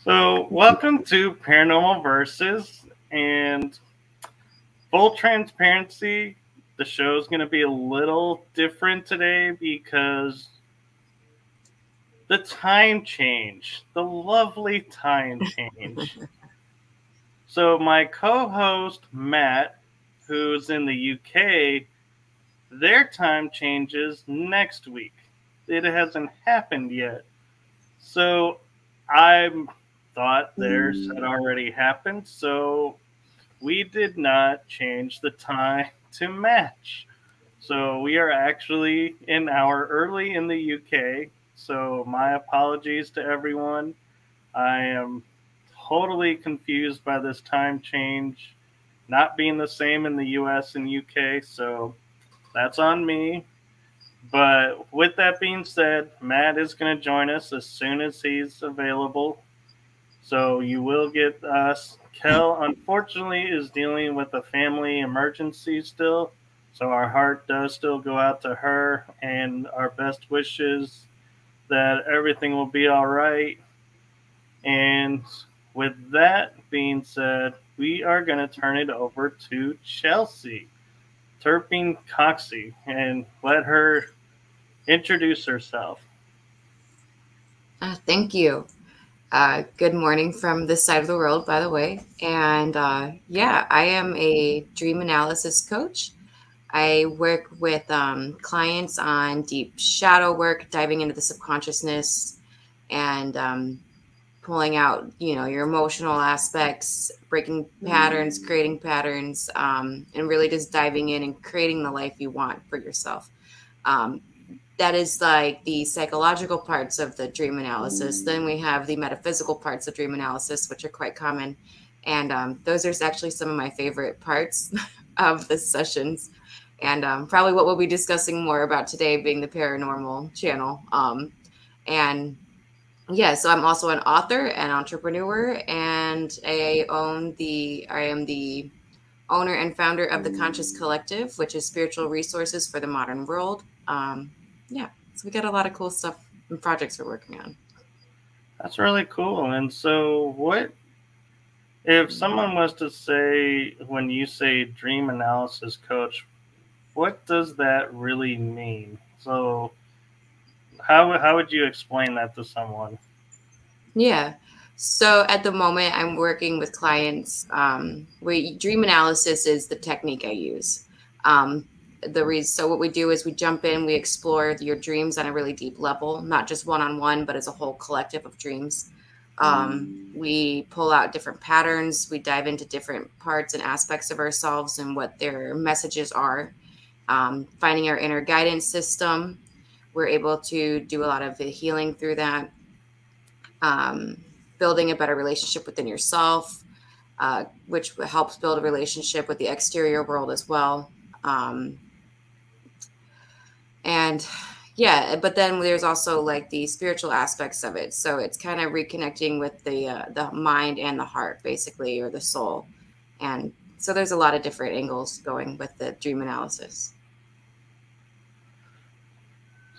So, welcome to Paranormal Versus, and full transparency, the show's going to be a little different today because the time change, the lovely time change. So, my co-host, Matt, who's in the UK, their time changes next week. It hasn't happened yet. So, I'm thought theirs had already happened, so we did not change the time to match. So we are actually an hour early in the UK, so my apologies to everyone. I am totally confused by this time change not being the same in the US and UK, so that's on me. But with that being said, Matt is going to join us as soon as he's available. So you will get us. Kel, unfortunately, is dealing with a family emergency still. So our heart does still go out to her, and our best wishes that everything will be all right. And with that being said, we are going to turn it over to Chelsey Turpening Coxsey and let her introduce herself. Thank you. Good morning from this side of the world, by the way. And yeah, I am a dream analysis coach. I work with clients on deep shadow work, diving into the subconsciousness and pulling out, your emotional aspects, breaking patterns, creating patterns, and really just diving in and creating the life you want for yourself. That is like the psychological parts of the dream analysis. Then we have the metaphysical parts of dream analysis, which are quite common. And those are actually some of my favorite parts of the sessions. And probably what we'll be discussing more about today being the paranormal channel. And yeah, so I'm also an author and entrepreneur, and I am the owner and founder of the Conscious Collective, which is spiritual resources for the modern world. Yeah, so we got a lot of cool stuff and projects we're working on. That's really cool. And so what if someone was to say, when you say dream analysis coach, what does that really mean? So how would you explain that to someone? Yeah. So at the moment, I'm working with clients. Dream analysis is the technique I use. So what we do is we jump in, we explore your dreams on a really deep level, not just one-on-one, but as a whole collective of dreams. We pull out different patterns. We dive into different parts and aspects of ourselves and what their messages are. Finding our inner guidance system. We're able to do a lot of the healing through that. Building a better relationship within yourself, which helps build a relationship with the exterior world as well. And yeah, but then there's also like the spiritual aspects of it. So it's kind of reconnecting with the mind and the heart, basically, or the soul. And so there's a lot of different angles going with the dream analysis.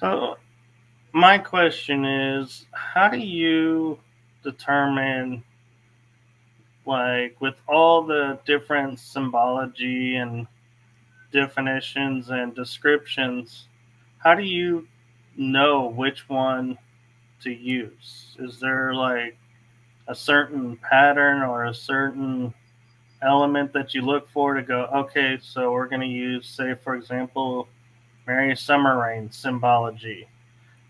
So my question is, how do you determine, like, with all the different symbology and definitions and descriptions, how do you know which one to use? Is there like a certain pattern or a certain element that you look for to go, okay, so we're going to use, say, for example, Mary Summer Rain symbology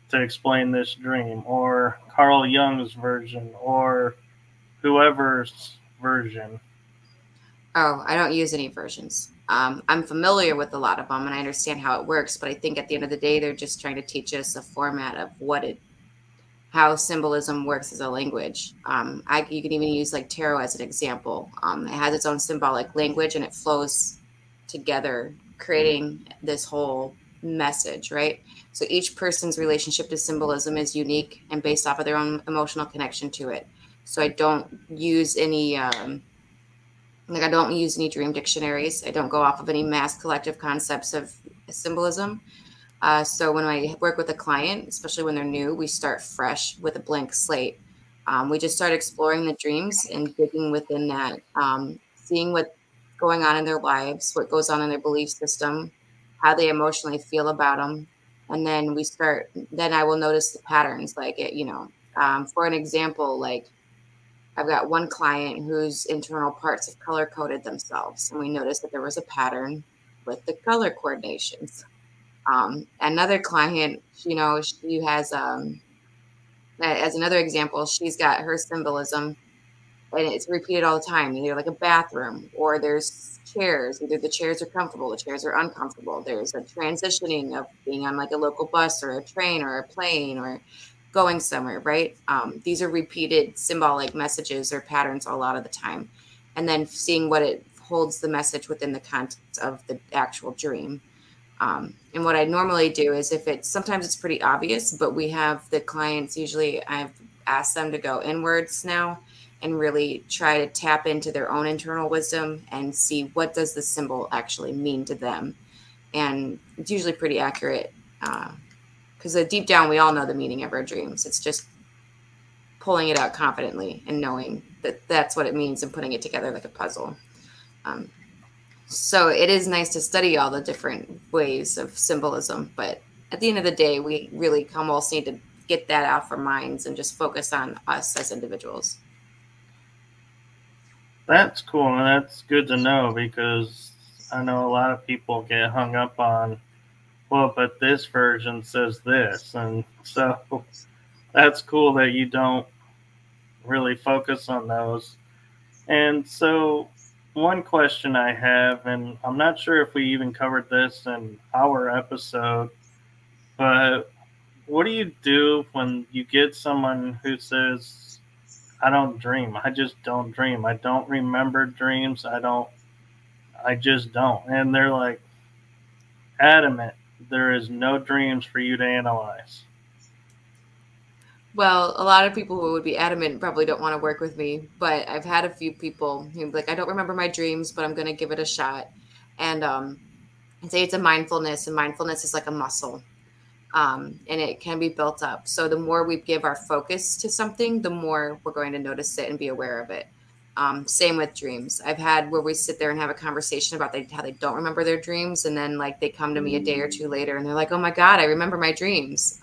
to explain this dream, or Carl Jung's version, or whoever's version? Oh, I don't use any versions. I'm familiar with a lot of them and I understand how it works, but I think at the end of the day, they're just trying to teach us a format of how symbolism works as a language. You can even use like tarot as an example. It has its own symbolic language and it flows together, creating this whole message, right? So each person's relationship to symbolism is unique and based off of their own emotional connection to it. So I don't use any I don't use any dream dictionaries. I don't go off of any mass collective concepts of symbolism. So when I work with a client, especially when they're new, we start fresh with a blank slate. We just start exploring the dreams and digging within that, seeing what's going on in their lives, what goes on in their belief system, how they emotionally feel about them. And then I will notice the patterns, for an example, like I've got one client whose internal parts have color coded themselves, and we noticed that there was a pattern with the color coordinations. Another client, she has, as another example, she's got her symbolism and it's repeated all the time, either like a bathroom or there's chairs, either the chairs are comfortable, the chairs are uncomfortable. There's a transitioning of being on like a local bus or a train or a plane or going somewhere, right? These are repeated symbolic messages or patterns a lot of the time. And then seeing what it holds the message within the context of the actual dream. And what I normally do is sometimes it's pretty obvious, but we have the clients, usually I've asked them to go inwards now and really try to tap into their own internal wisdom and see what does the symbol actually mean to them. And it's usually pretty accurate because deep down, we all know the meaning of our dreams. It's just pulling it out confidently and knowing that that's what it means and putting it together like a puzzle. So it is nice to study all the different ways of symbolism, but at the end of the day, we really almost need to get that out of our minds and just focus on us as individuals. That's cool, and that's good to know because I know a lot of people get hung up on, well, but this version says this, and so that's cool that you don't really focus on those. And so one question I have, and I'm not sure if we even covered this in our episode, but what do you do when you get someone who says, I don't dream. I just don't dream. I don't remember dreams. I just don't. And they're like adamant there is no dreams for you to analyze. Well, a lot of people who would be adamant probably don't want to work with me, but I've had a few people who like, I don't remember my dreams, but I'm going to give it a shot. And say it's a mindfulness, and mindfulness is like a muscle. And it can be built up. So the more we give our focus to something, the more we're going to notice it and be aware of it. Same with dreams. I've had where we sit there and have a conversation about how they don't remember their dreams. And then like they come to me a day or two later and they're like, oh my God, I remember my dreams.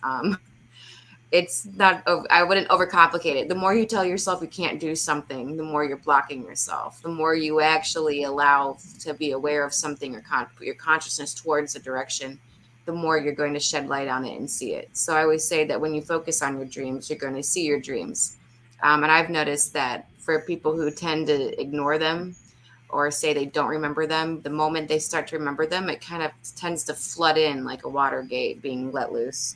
It's not, I wouldn't overcomplicate it. The more you tell yourself you can't do something, the more you're blocking yourself. The more you actually allow to be aware of something or put your consciousness towards a direction, the more you're going to shed light on it and see it. So I always say that when you focus on your dreams, you're going to see your dreams. And I've noticed that for people who tend to ignore them or say they don't remember them, the moment they start to remember them, it kind of tends to flood in like a water gate being let loose.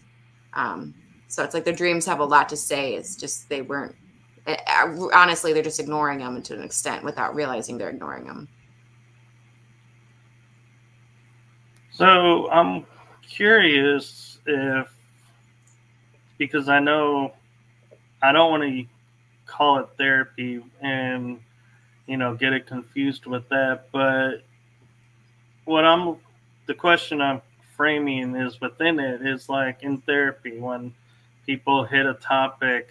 So it's like their dreams have a lot to say. It's just they weren't, honestly, they're just ignoring them to an extent without realizing they're ignoring them. So I'm curious because I know I don't want to call it therapy and, get it confused with that, but the question I'm framing is within it is like in therapy when people hit a topic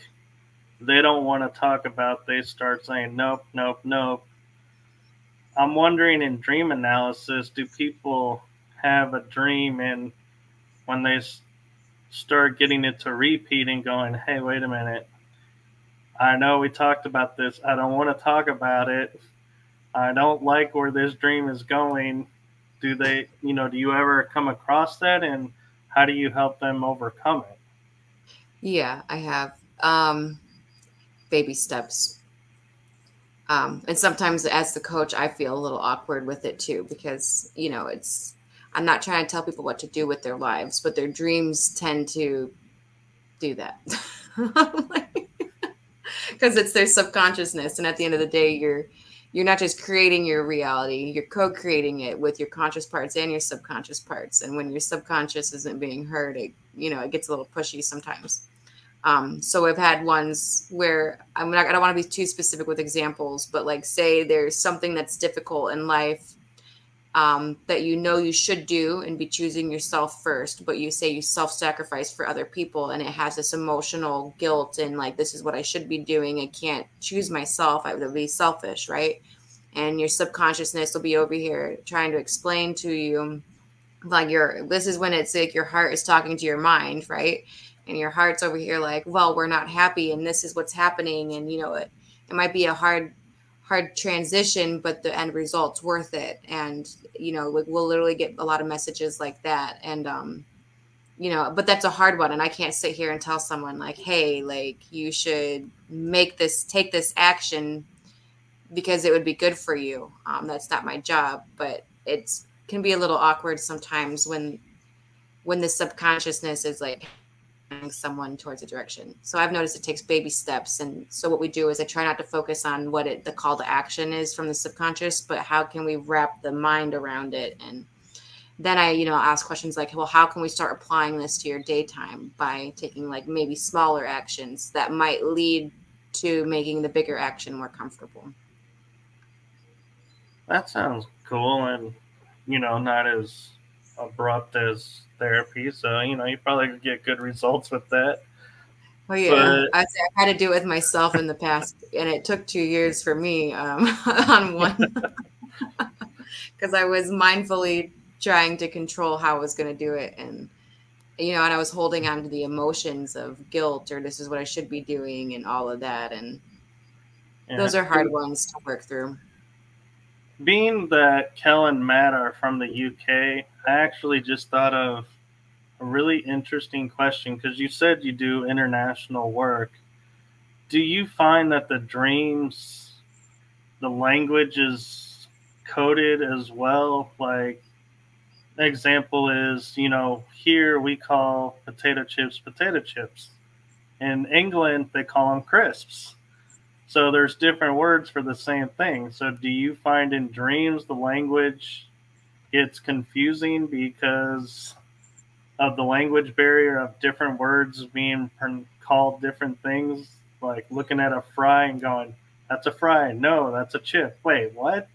they don't want to talk about, they start saying nope, nope, nope. I'm wondering in dream analysis, do people have a dream and when they start getting it to repeat and going, hey, wait a minute, I know we talked about this, I don't want to talk about it, I don't like where this dream is going. Do they, do you ever come across that, and how do you help them overcome it? Yeah, I have. Baby steps. And sometimes as the coach, I feel a little awkward with it too, because, I'm not trying to tell people what to do with their lives, but their dreams tend to do that. Because it's their subconsciousness. And at the end of the day, you're not just creating your reality, you're co-creating it with your conscious parts and your subconscious parts. And when your subconscious isn't being heard, it gets a little pushy sometimes. So I've had ones where I don't want to be too specific with examples, but like say there's something that's difficult in life that you should do and be choosing yourself first, but you say you self-sacrifice for other people, and it has this emotional guilt and like, this is what I should be doing. I can't choose myself. I would be selfish, right? And your subconsciousness will be over here trying to explain to you, like this is when it's like your heart is talking to your mind, right? And your heart's over here like, well, we're not happy and this is what's happening. And it might be a hard transition, but the end result's worth it. And like we'll literally get a lot of messages like that. And but that's a hard one. And I can't sit here and tell someone like, hey, like you should take this action because it would be good for you. That's not my job, but it's can be a little awkward sometimes when the subconsciousness is like someone towards a direction. So I've noticed it takes baby steps. And so what we do is I try not to focus on what the call to action is from the subconscious, but how can we wrap the mind around it? And then I, ask questions like, well, how can we start applying this to your daytime by taking like maybe smaller actions that might lead to making the bigger action more comfortable? That sounds cool, and not as abrupt as therapy. So you probably get good results with that. Oh yeah, I've had to do it with myself in the past, and it took 2 years for me on one because I was mindfully trying to control how I was going to do it, and and I was holding on to the emotions of guilt or this is what I should be doing and all of that, and those are hard ones to work through. Being that Kel and Matt are from the UK, I actually just thought of a really interesting question because you said you do international work. Do you find that the dreams, the language is coded as well? Like, an example is, here we call potato chips. In England, they call them crisps. So there's different words for the same thing. So do you find in dreams the language gets confusing because of the language barrier of different words being called different things? Like looking at a fry and going, that's a fry. No, that's a chip. Wait, what?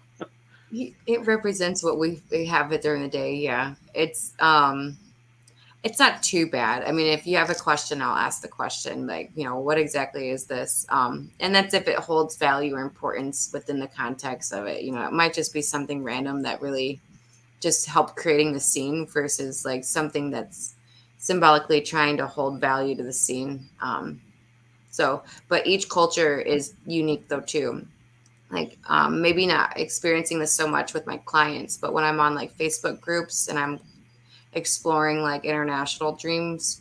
It represents what we have it during the day. Yeah, it's not too bad. I mean, if you have a question, I'll ask the question, like, what exactly is this? And that's if it holds value or importance within the context of it. It might just be something random that really just helped creating the scene versus like something that's symbolically trying to hold value to the scene. But each culture is unique though, too. Like maybe not experiencing this so much with my clients, but when I'm on like Facebook groups and I'm exploring like international dreams,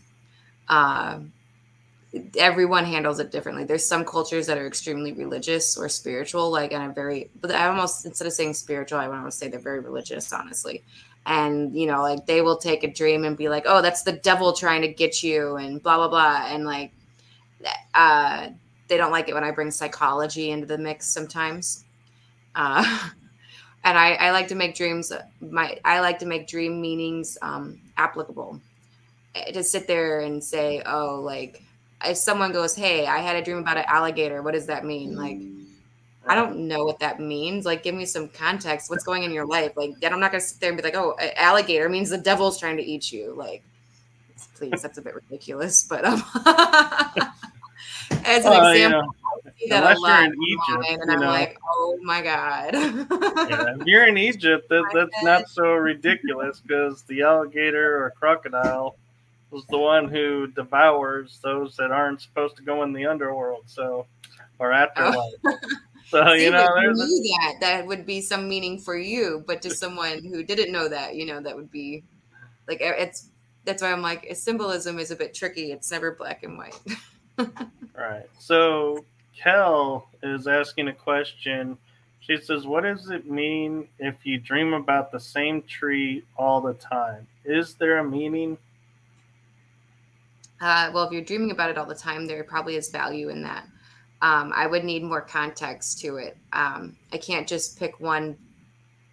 everyone handles it differently. There's some cultures that are extremely religious or spiritual, like, and but I almost, instead of saying spiritual, I want to say they're very religious, honestly. And, like they will take a dream and be like, oh, that's the devil trying to get you and blah, blah, blah. And like, they don't like it when I bring psychology into the mix sometimes. And I like to make dreams. I like to make dream meanings applicable. To sit there and say, oh, like if someone goes, hey, I had a dream about an alligator. What does that mean? Like, I don't know what that means. Like, give me some context. What's going on in your life? Like, then I'm not going to sit there and be like, oh, alligator means the devil's trying to eat you. Like, please, that's a bit ridiculous. But as an example, I see that unless a lot you're in Egypt, and I'm like, oh my God. If you're in Egypt, that's not so ridiculous because the alligator or crocodile was the one who devours those that aren't supposed to go in the underworld, or afterlife. So, See, but you there's knew that would be some meaning for you, but to someone who didn't know that, that would be like that's why I'm like symbolism is a bit tricky. It's never black and white. right. So, Kel is asking a question. She says, "What does it mean if you dream about the same tree all the time? Is there a meaning?" Well, if you're dreaming about it all the time, there probably is value in that. I would need more context to it. I can't just pick one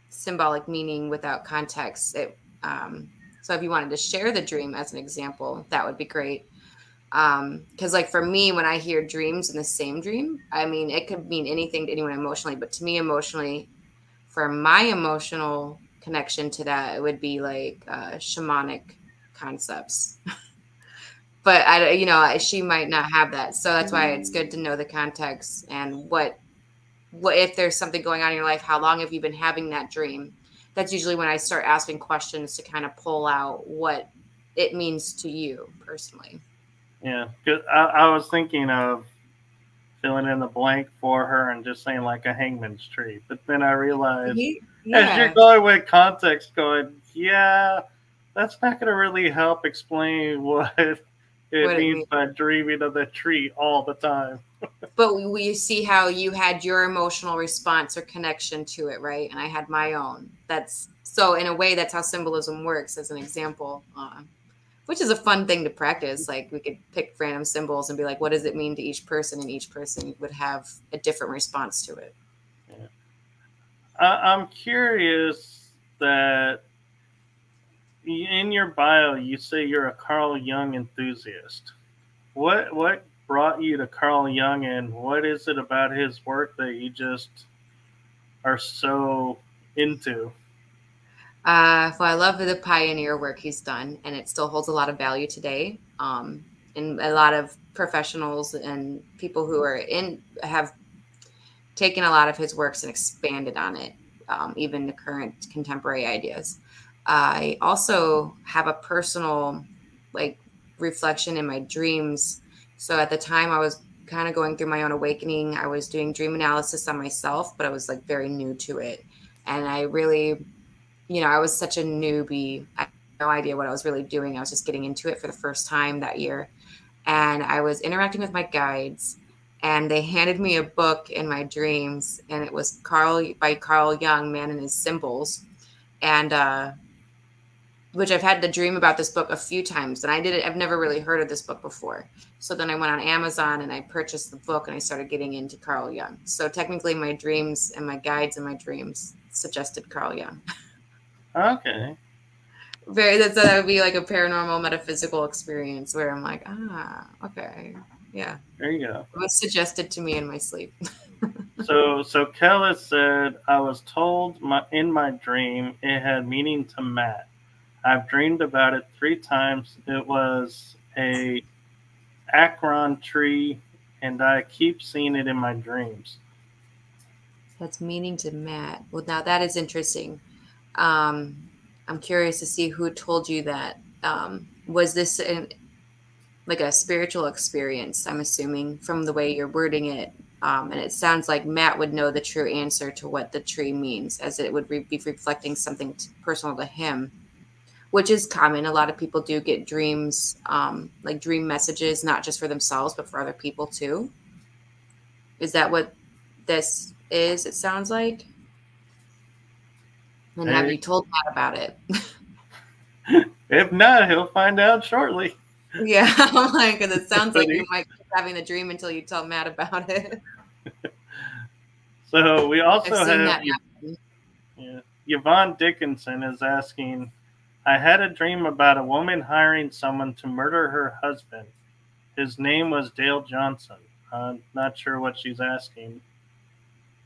symbolic meaning without context. So if you wanted to share the dream as an example, that would be great. Because like for me, when I hear dreams in the same dream, I mean, it could mean anything to anyone emotionally, but to me emotionally, for my emotional connection to that, it would be like shamanic concepts. But she might not have that. So that's why it's good to know the context and what if there's something going on in your life, how long have you been having that dream? That's usually when I start asking questions to kind of pull out what it means to you personally. Yeah, 'cause I was thinking of filling in the blank for her and just saying like a hangman's tree. But then I realized as you're Yeah. going with context, going, yeah, that's not going to really help explain what it What it means means. by dreaming of the tree all the time. But we see how you had your emotional response or connection to it, right? And I had my own. That's so in a way, that's how symbolism works as an example. Which is a fun thing to practice. Like we could pick random symbols and be like, what does it mean to each person? And each person would have a different response to it. Yeah. I'm curious that in your bio you say you're a Carl Jung enthusiast. What brought you to Carl Jung, and what is it about his work that you just are so into? Well, I love the pioneer work he's done, and it still holds a lot of value today. And a lot of professionals and people who are in have taken a lot of his works and expanded on it, even the current contemporary ideas. I also have a personal like reflection in my dreams. So at the time I was kind of going through my own awakening. I was doing dream analysis on myself, but I was like very new to it. And I really, I was such a newbie. I had no idea what I was really doing. I was just getting into it for the first time that year. And I was interacting with my guides, and they handed me a book in my dreams, and it was by Carl Jung, Man and His Symbols. And which I've had the dream about this book a few times, and I've never really heard of this book before. So then I went on Amazon and I purchased the book, and I started getting into Carl Jung. So technically my dreams and my guides and my dreams suggested Carl Jung. Okay. That would be like a paranormal metaphysical experience where I'm like, okay. Yeah. There you go. It was suggested to me in my sleep. So Kellis said, I was told in my dream it had meaning to Matt. I've dreamed about it 3 times. It was a acorn tree, and I keep seeing it in my dreams. That's meaning to Matt. Well, now that is interesting. I'm curious to see who told you that. Was this like a spiritual experience? I'm assuming from the way you're wording it. And it sounds like Matt would know the true answer to what the tree means, as it would be reflecting something personal to him, which is common. A lot of people do get dreams, like dream messages, not just for themselves, but for other people too. Is that what this is? It sounds like. And have you told Matt about it? If not, he'll find out shortly. Yeah, oh my god, it sounds like you might keep having the dream until you tell Matt about it. So we also I've seen have that happen. Yvonne Dickinson is asking, I had a dream about a woman hiring someone to murder her husband. His name was Dale Johnson. I'm not sure what she's asking.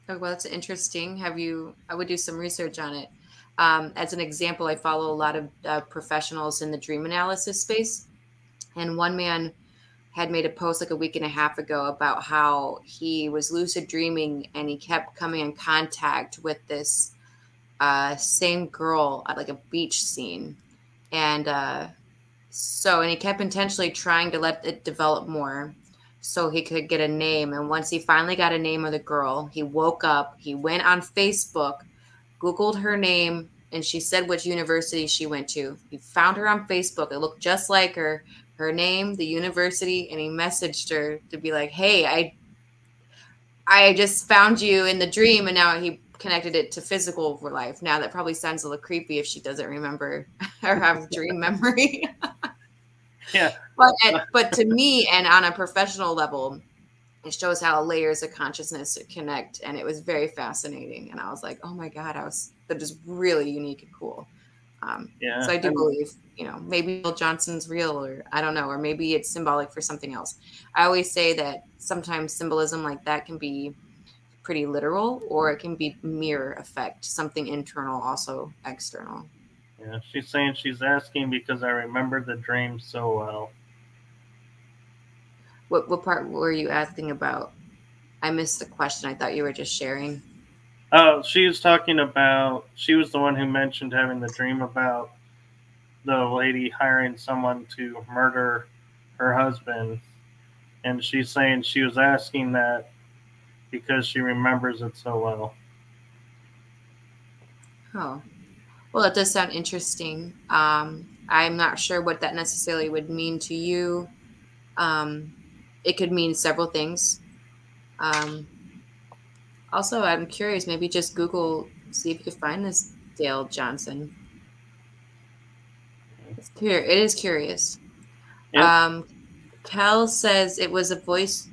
Oh, well, that's interesting. I would do some research on it. As an example, I follow a lot of professionals in the dream analysis space. And one man had made a post like a week and a half ago about how he was lucid dreaming and he kept coming in contact with this same girl at like a beach scene. And and he kept intentionally trying to let it develop more. so he could get a name. And once he finally got a name of the girl, he woke up, he went on Facebook, Googled her name, and she said which university she went to. He found her on Facebook. It looked just like her name, the university, and he messaged her to be like, hey, I just found you in the dream, and now he connected it to physical life. Now that probably sounds a little creepy if she doesn't remember or have dream memory. Yeah. But to me, and on a professional level, it shows how layers of consciousness connect, and it was very fascinating. And I was like, oh my god, that is really unique and cool. Yeah. So I do believe, maybe Bill Johnson's real, or I don't know, or maybe it's symbolic for something else. I always say that sometimes symbolism like that can be pretty literal, or it can be mirror effect, something internal, also external. Yeah, she's saying she's asking because I remember the dream so well. What part were you asking about? I missed the question. I thought you were just sharing. Oh, she was talking about, she was the one who mentioned having the dream about the lady hiring someone to murder her husband. And she's saying she was asking that because she remembers it so well. Oh, well, it does sound interesting. I'm not sure what that necessarily would mean to you. Um, it could mean several things. Um, Also, I'm curious, maybe just Google, see if you can find this Dale Johnson. It is curious. Yep. Cal says it was a voice.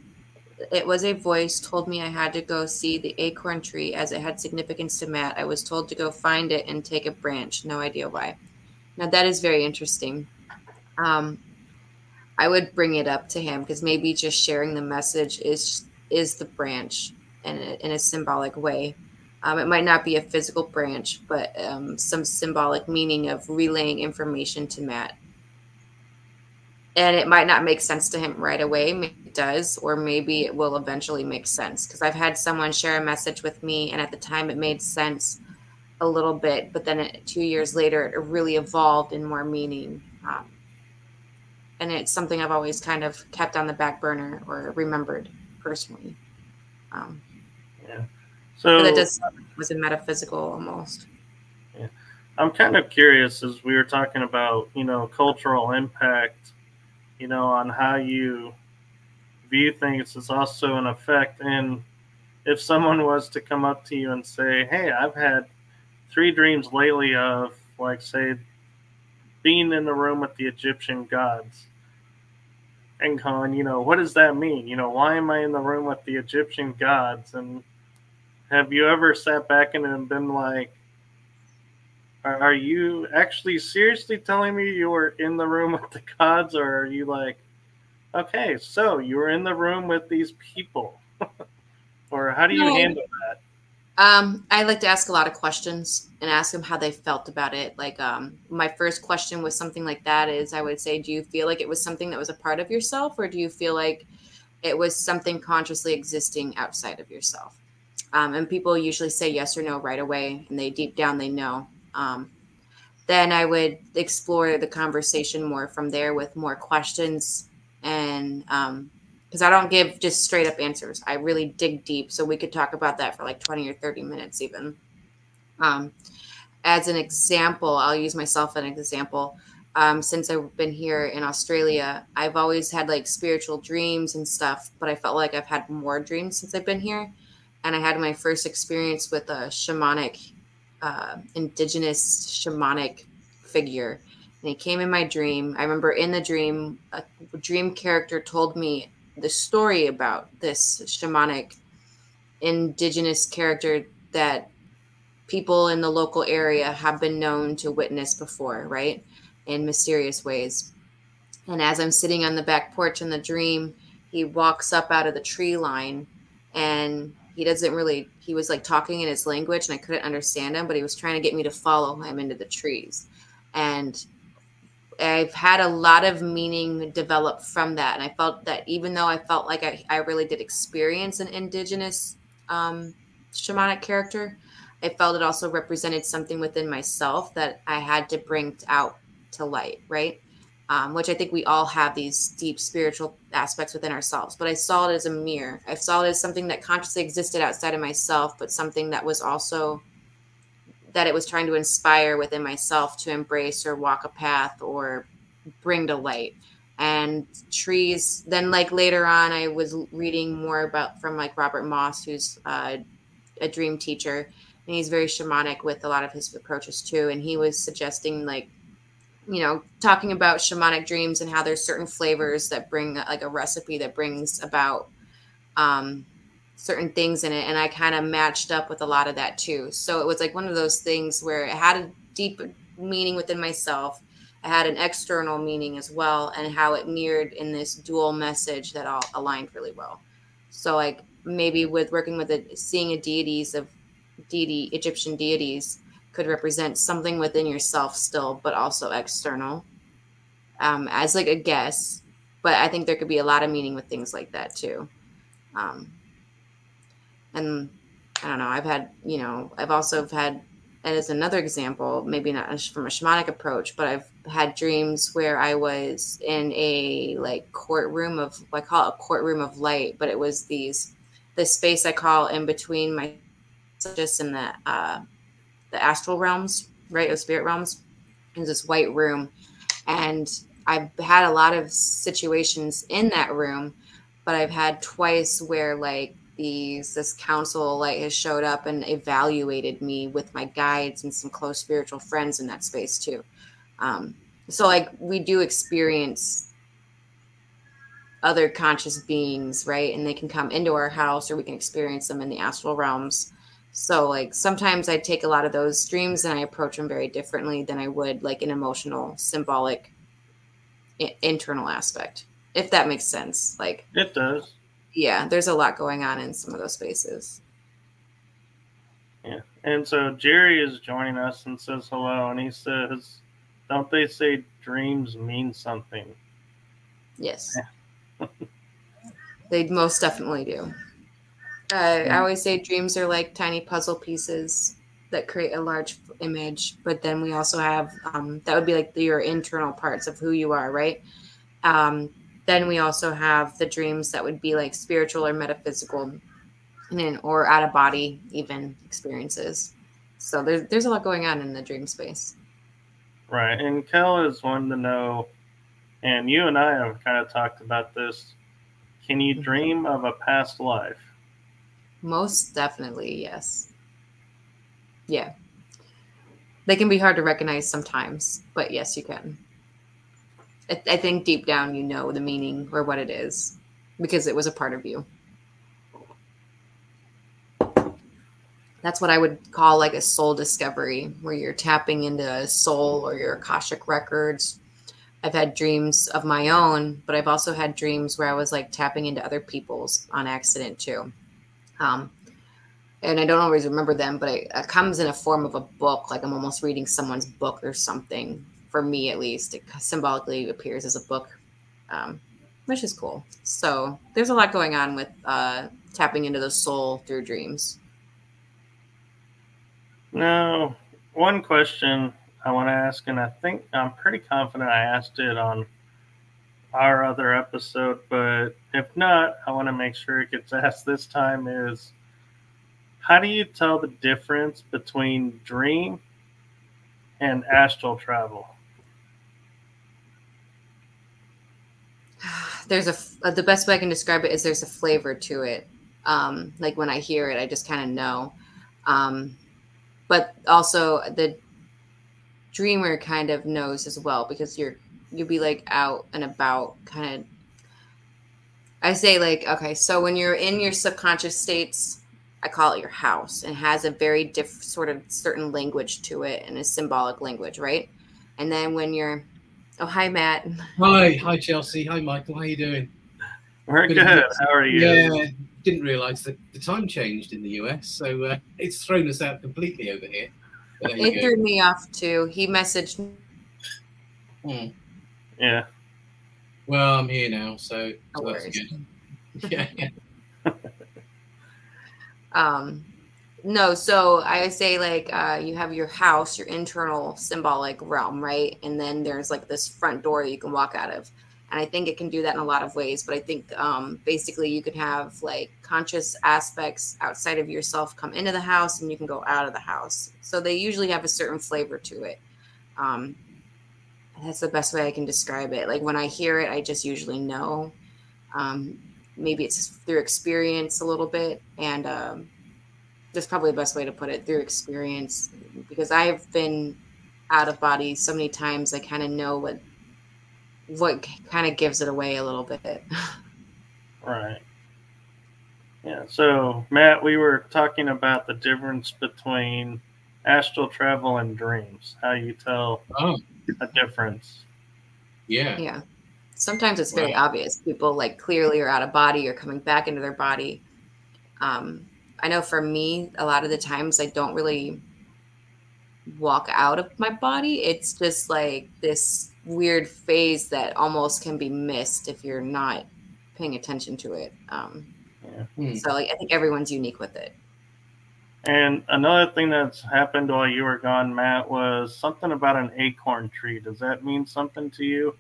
It was a voice told me I had to go see the acorn tree as it had significance to Matt. I was told to go find it and take a branch. No idea why. Now that is very interesting. I would bring it up to him because maybe just sharing the message is the branch in a symbolic way. It might not be a physical branch, but some symbolic meaning of relaying information to Matt. And it might not make sense to him right away. Maybe it does, or maybe it will eventually make sense. Because I've had someone share a message with me, and at the time it made sense a little bit, but then 2 years later it really evolved in more meaning. And it's something I've always kind of kept on the back burner or remembered personally. Yeah. But that So does sound like it was a metaphysical almost. yeah, I'm kind of curious as we were talking about, cultural impact, on how you view things is also an effect. And if someone was to come up to you and say, hey, I've had 3 dreams lately of, like, say, being in the room with the Egyptian gods, and going, what does that mean? Why am I in the room with the Egyptian gods? And have you ever sat back and been like, are you actually seriously telling me you were in the room with the gods? Or are you like, okay, so you were in the room with these people? Or how do you No. handle that? I like to ask a lot of questions and ask them how they felt about it. Like, my first question with something like that is I would say, do you feel like it was something that was a part of yourself, or do you feel like it was something consciously existing outside of yourself? And people usually say yes or no right away, and deep down they know. Then I would explore the conversation more from there with more questions, and because I don't give just straight up answers. I really dig deep. So we could talk about that for like 20 or 30 minutes even. As an example, I'll use myself as an example. Since I've been here in Australia, I've always had like spiritual dreams and stuff, but I felt like I've had more dreams since I've been here. And I had my first experience with a indigenous shamanic figure. And he came in my dream. I remember in the dream, a dream character told me the story about this shamanic indigenous character that people in the local area have been known to witness before, right? In mysterious ways. And as I'm sitting on the back porch in the dream, he walks up out of the tree line, and he was like talking in his language and I couldn't understand him, but he was trying to get me to follow him into the trees. And I've had a lot of meaning develop from that. And I felt that even though I felt like I really did experience an indigenous shamanic character, I felt it also represented something within myself that I had to bring out to light, right? which I think we all have these deep spiritual aspects within ourselves. But I saw it as a mirror. I saw it as something that consciously existed outside of myself, but something that was also that it was trying to inspire within myself to embrace or walk a path or bring to light. And trees, then like later on, I was reading more about from like Robert Moss, who's a dream teacher, and he's very shamanic with a lot of his approaches too. And he was suggesting like, talking about shamanic dreams and how there's certain flavors that bring like a recipe that brings about certain things in it. And I kind of matched up with a lot of that too. So it was like one of those things where it had a deep meaning within myself. I had an external meaning as well, and how it mirrored in this dual message that all aligned really well. So like maybe with working with seeing a Egyptian deities could represent something within yourself still, but also external, as like a guess. But I think there could be a lot of meaning with things like that too. And I don't know, I've also had, and as another example, maybe not from a shamanic approach, but I've had dreams where I was in a like courtroom of, I call it a courtroom of light, but it was this space I call in between my just in the astral realms, right? Or spirit realms. There's this white room. And I've had a lot of situations in that room, but I've had twice where like this council like has showed up and evaluated me with my guides and some close spiritual friends in that space too. So like we do experience other conscious beings, right? And they can come into our house, or we can experience them in the astral realms. So like sometimes I take a lot of those dreams and I approach them very differently than I would like an emotional, symbolic, internal aspect, if that makes sense. Like it does. Yeah, there's a lot going on in some of those spaces. Yeah. And so Jerry is joining us and says hello, and he says, don't they say dreams mean something? Yes. They most definitely do. I always say dreams are like tiny puzzle pieces that create a large image, but then we also have that would be like your internal parts of who you are, right? Then we also have the dreams that would be like spiritual or metaphysical, or out of body even experiences. So there's a lot going on in the dream space. Right, and Kel is one to know, and you and I have kind of talked about this. Can you dream of a past life? Most definitely, yes. Yeah. They can be hard to recognize sometimes, but yes, you can. I think deep down you know the meaning or what it is because it was a part of you. That's what I would call like a soul discovery, where you're tapping into a soul or your Akashic records. I've had dreams of my own, but I've also had dreams where I was like tapping into other people's on accident too. And I don't always remember them, but it comes in a form of a book, like I'm almost reading someone's book or something. For me, at least, it symbolically appears as a book, which is cool. So there's a lot going on with tapping into the soul through dreams. Now, one question I want to ask, and I think I'm pretty confident I asked it on our other episode, but if not, I want to make sure it gets asked this time, is how do you tell the difference between dream and astral travel? There's the best way I can describe it is there's a flavor to it. Like when I hear it, I just kind of know. But also the dreamer kind of knows as well, because you'll be like out and about kind of. I say like, okay, so when you're in your subconscious states, I call it your house, and has a very sort of certain language to it, and a symbolic language, right? And then when you're, oh, hi, Matt. Hi, Chelsey. Hi, Michael. How you doing? We're good. How are you? Yeah, didn't realise that the time changed in the US, so it's thrown us out completely over here. It threw me off too. He messaged me. Yeah. Well, I'm here now, so that's good. Yeah. No, so I say like you have your house, your internal symbolic realm, right? And then there's like this front door that you can walk out of. And I think it can do that in a lot of ways. But I think basically you can have like conscious aspects outside of yourself come into the house and you can go out of the house. So they usually have a certain flavor to it. Um, that's the best way I can describe it. Like when I hear it, I just usually know. Um, Maybe it's through experience a little bit. And that's probably the best way to put it, through experience, because I've been out of body so many times. I kind of know what kind of gives it away a little bit. Right. Yeah. So, Matt, we were talking about the difference between astral travel and dreams. How you tell Oh, a difference. yeah. Yeah. Sometimes it's very Wow. obvious. People like clearly are out of body or coming back into their body. I know for me, a lot of the times I don't really walk out of my body. It's just like this weird phase that almost can be missed if you're not paying attention to it. Yeah. So like, I think everyone's unique with it. And another thing that's happened while you were gone, Matt, was something about an acorn tree. Does that mean something to you?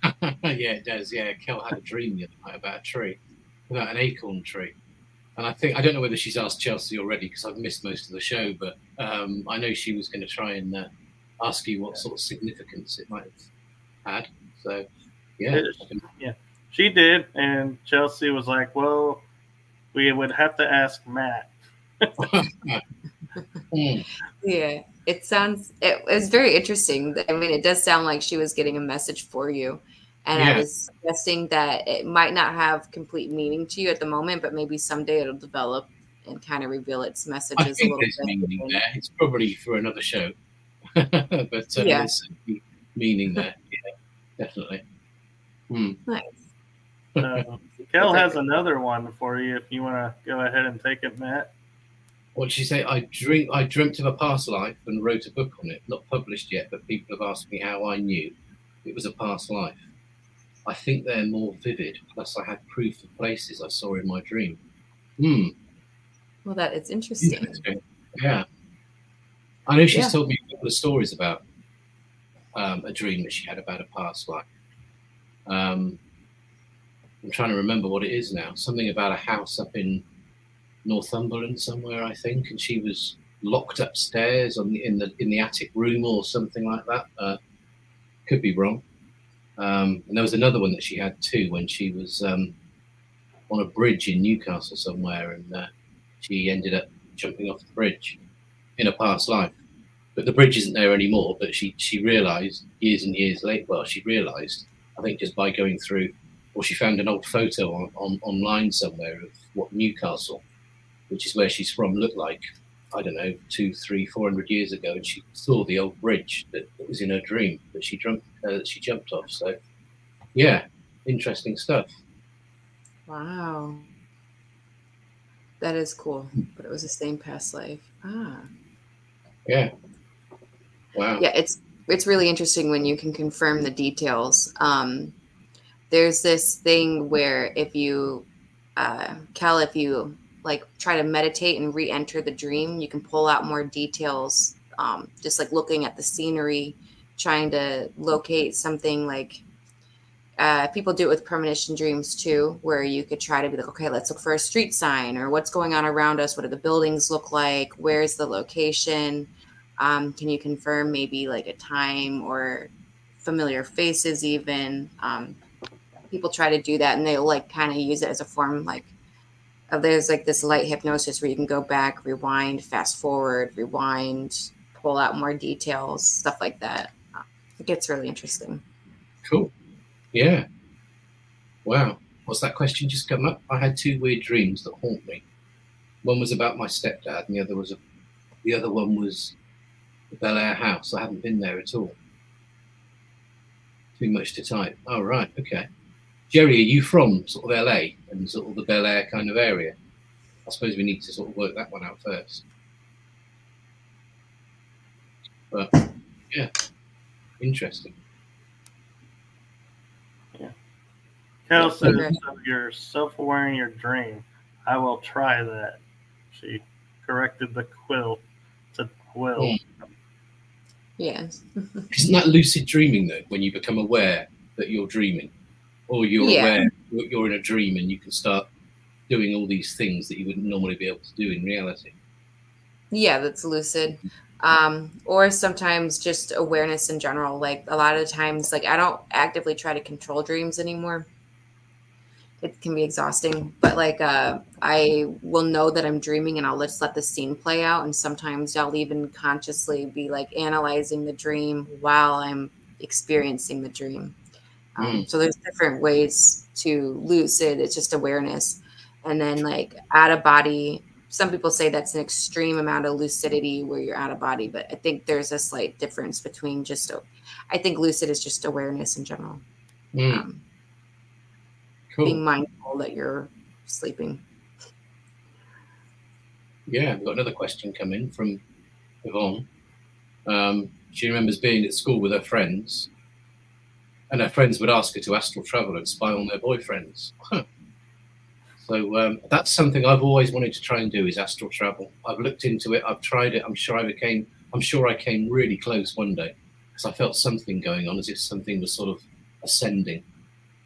Yeah, it does. Yeah, Kel had a dream the other night about a tree, about an acorn tree. And I don't know whether she's asked Chelsey already because I've missed most of the show, but I know she was going to try and ask you what sort of significance it might have had. So, yeah. Yeah, she did. And Chelsey was like, well, we would have to ask Matt. Yeah, it was very interesting. I mean, it does sound like she was getting a message for you. And I Yeah. was suggesting that it might not have complete meaning to you at the moment, but maybe someday it'll develop and kind of reveal its I messages a think little there's bit. meaning there. It's probably for another show, but Yeah. there's certainly meaning there. Yeah, definitely. Nice. Kel has another one for you if you want to go ahead and take it, Matt. What did she say? I dreamt of a past life and wrote a book on it. Not published yet, but people have asked me how I knew it was a past life. I think they're more vivid. Plus, I had proof of places I saw in my dream. Well, that is interesting. Yeah. I know she's told me a couple of stories about a dream that she had about a past life. I'm trying to remember what it is now. Something about a house up in Northumberland somewhere, I think, and she was locked upstairs in the attic room or something like that. Could be wrong. And there was another one that she had too when she was on a bridge in Newcastle somewhere, and she ended up jumping off the bridge in a past life. But the bridge isn't there anymore. But she realised years and years later. Well, she realised, I think, just by going through, or she found an old photo online somewhere of what Newcastle, which is where she's from, looked like, I don't know, 200, 300, 400 years ago, and she saw the old bridge that was in her dream that she jumped off. So, yeah, interesting stuff. Wow. That is cool. But it was the same past life. Yeah. Wow. Yeah, it's really interesting when you can confirm the details. There's this thing where if you, Cal, if you like try to meditate and re-enter the dream, you can pull out more details. Just like looking at the scenery, trying to locate something like. People do it with premonition dreams too, where you could try to be like, okay, let's look for a street sign or what's going on around us. What do the buildings look like? Where's the location? Can you confirm maybe like a time or familiar faces even? People try to do that and they'll like kind of use it as a form like of there's like this light hypnosis where you can go back, rewind, fast forward, rewind, pull out more details, stuff like that. It gets really interesting. Cool. Yeah. Wow. What's that question just come up? I had two weird dreams that haunt me. One was about my stepdad, and the other one was the Bel Air house. I haven't been there at all. Too much to type. Oh, right. Okay. Jerry, are you from sort of LA and sort of the Bel Air kind of area? I suppose we need to sort of work that one out first. But yeah, interesting. Yeah. Cal says, so you're self-aware in your dream. I will try that. She corrected the quill to quill. Yes. Isn't that lucid dreaming though, when you become aware that you're dreaming, or you're aware that you're in a dream and you can start doing all these things that you wouldn't normally be able to do in reality? Yeah, that's lucid. Or sometimes just awareness in general. Like a lot of times, like I don't actively try to control dreams anymore. It can be exhausting, but like I will know that I'm dreaming and I'll just let the scene play out. And sometimes I'll even consciously be like analyzing the dream while I'm experiencing the dream. So there's different ways to lucid. It's just awareness. And then like out of body, some people say that's an extreme amount of lucidity where you're out of body, but I think there's a slight difference between just, I think lucid is just awareness in general. Cool. Being mindful that you're sleeping. Yeah, we've got another question coming from Yvonne. She remembers being at school with her friends, and her friends would ask her to astral travel and spy on their boyfriends. So that's something I've always wanted to try and do, is astral travel. I've looked into it. I've tried it. I'm sure I came really close one day because I felt something going on, as if something was sort of ascending.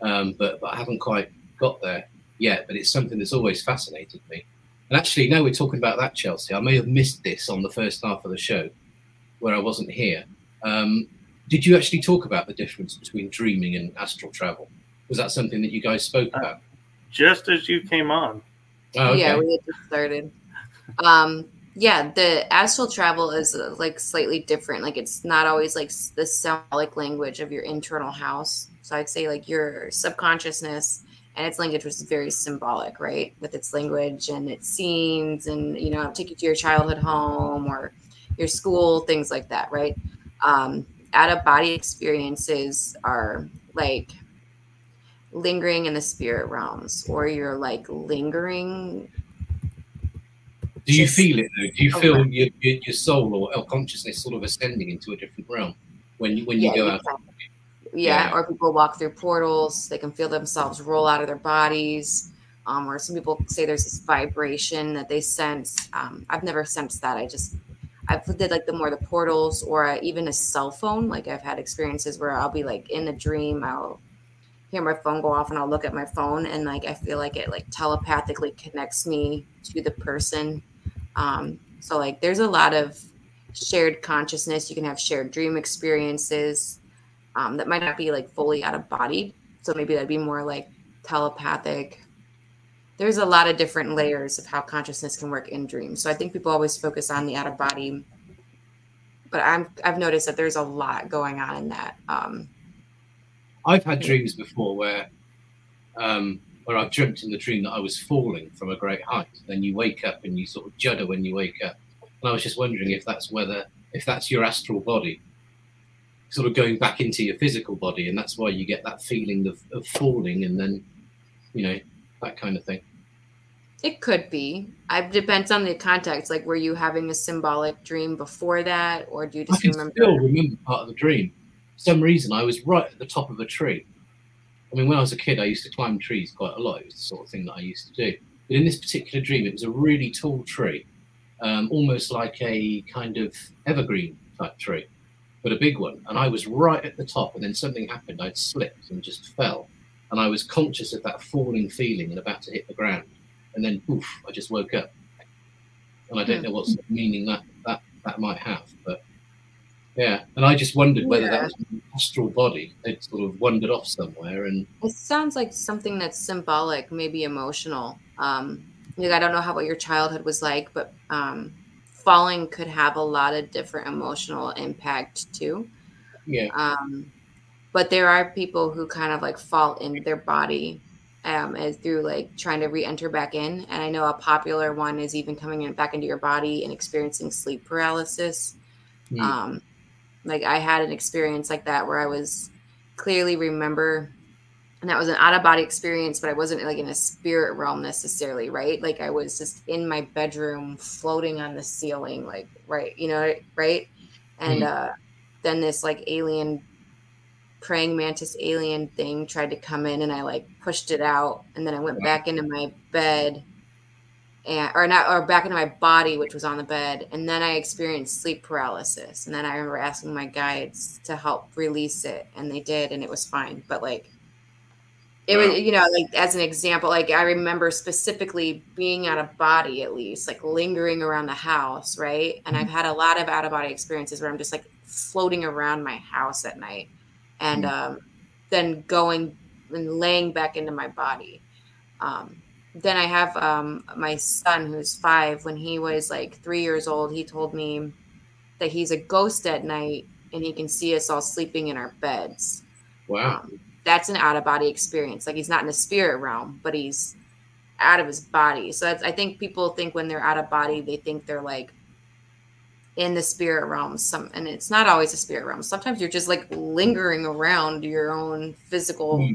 But I haven't quite got there yet. But it's something that's always fascinated me. And actually, now we're talking about that, Chelsey, I may have missed this on the first half of the show where I wasn't here. Did you actually talk about the difference between dreaming and astral travel? Was that something that you guys spoke about? Just as you came on. Oh, okay. Yeah, we had just started. Yeah, the astral travel is like slightly different. Like it's not always like the symbolic language of your internal house. So I'd say like your subconsciousness and its language was very symbolic, right? With its language and its scenes and, you know, take you to your childhood home or your school, things like that, right? Out of body experiences are like lingering in the spirit realms, or you're like lingering. Do you feel it though? Do you feel your soul or consciousness sort of ascending into a different realm when you go out? Yeah, or people walk through portals. They can feel themselves roll out of their bodies. Or some people say there's this vibration that they sense. I've never sensed that. I've did like the portals, or even a cell phone. Like I've had experiences where I'll be like in a dream, I'll hear my phone go off and I'll look at my phone and like I feel like it like telepathically connects me to the person. So like there's a lot of shared consciousness. You can have shared dream experiences that might not be like fully out of body. So maybe that'd be more like telepathic. There's a lot of different layers of how consciousness can work in dreams. So I think people always focus on the out of body, but I've noticed that there's a lot going on in that. I've had dreams before where I've dreamt in the dream that I was falling from a great height. Then you wake up and you sort of judder when you wake up. And I was just wondering if that's your astral body sort of going back into your physical body, and that's why you get that feeling of falling, and then, you know, that kind of thing. It could be. It depends on the context. Like, were you having a symbolic dream before that, or do you just remember? I still remember part of the dream. For some reason, I was right at the top of a tree. I mean, when I was a kid, I used to climb trees quite a lot. It was the sort of thing that I used to do. But in this particular dream, it was a really tall tree, almost like a kind of evergreen type tree, but a big one. And I was right at the top, and then something happened. I'd slipped and just fell. And I was conscious of that falling feeling and about to hit the ground. And then, poof, I just woke up. And I don't know what sort of meaning that might have. But, yeah. And I just wondered whether that was an astral body. They'd sort of wandered off somewhere. And it sounds like something that's symbolic, maybe emotional. I don't know what your childhood was like, but falling could have a lot of different emotional impact too. Yeah. But there are people who kind of like fall in their body as through like trying to re-enter back in. And I know a popular one is even coming back into your body and experiencing sleep paralysis. Like I had an experience like that where I was clearly remember, and that was an out-of-body experience, but I wasn't like in a spirit realm necessarily, right? Like I was just in my bedroom floating on the ceiling, like, right, you know, right? And then this like alien, praying mantis alien thing tried to come in, and I like pushed it out, and then I went back into my bed, or back into my body, which was on the bed. And then I experienced sleep paralysis. And then I remember asking my guides to help release it, and they did, and it was fine. But like, it was, like as an example, like I remember specifically being out of body, at least like lingering around the house. Right. And I've had a lot of out of body experiences where I'm just like floating around my house at night, and then going and laying back into my body. Then I have my son, who's 5. When he was like 3 years old, he told me that he's a ghost at night and he can see us all sleeping in our beds. Wow. That's an out-of-body experience. Like, he's not in the spirit realm, but he's out of his body. So I think people think when they're out of body, they think they're like in the spirit realm. And it's not always a spirit realm. Sometimes you're just like lingering around your own physical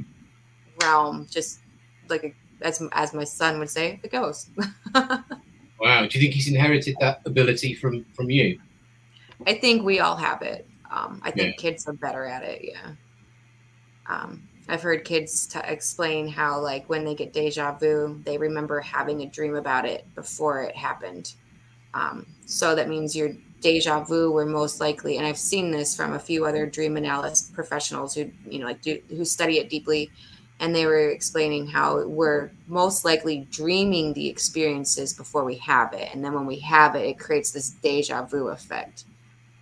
realm, just like as my son would say, the ghost. Wow. Do you think he's inherited that ability from you? I think we all have it. I think kids are better at it. Yeah. I've heard kids explain how, like, when they get deja vu, they remember having a dream about it before it happened. So that means your deja vu were most likely, and I've seen this from a few other dream analysis professionals who, who study it deeply, and they were explaining how we're most likely dreaming the experiences before we have it, and then when we have it, it creates this deja vu effect.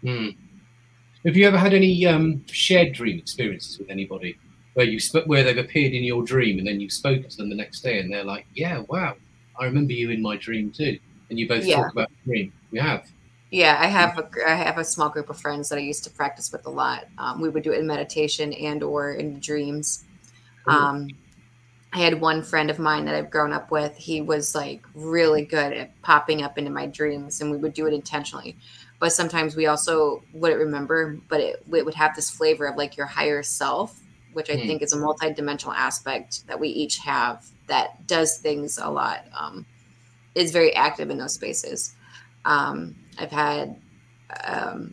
Have you ever had any shared dream experiences with anybody where they've appeared in your dream and then you've spoken to them the next day and they're like, yeah, wow, I remember you in my dream too, and you both talk about the dream? You have? Yeah, I have a small group of friends that I used to practice with a lot. We would do it in meditation and or in dreams. I had one friend of mine that I've grown up with. He was like really good at popping up into my dreams, and we would do it intentionally. But sometimes we also wouldn't remember, but it would have this flavor of like your higher self, which I think is a multidimensional aspect that we each have that does things a lot, is very active in those spaces. I've had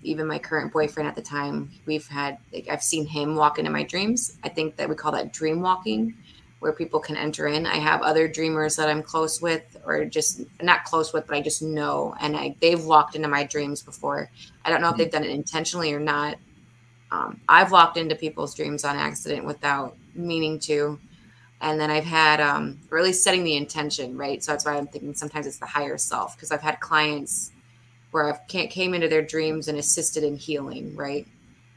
even my current boyfriend at the time, I've seen him walk into my dreams. I think that we call that dream walking, where people can enter in. I have other dreamers that I'm close with, or just not close with, but I just know, and they've walked into my dreams before. I don't know if they've done it intentionally or not. I've walked into people's dreams on accident without meaning to. And then I've had, or at least setting the intention, right? So that's why I'm thinking sometimes it's the higher self, because I've had clients where I've came into their dreams and assisted in healing, right?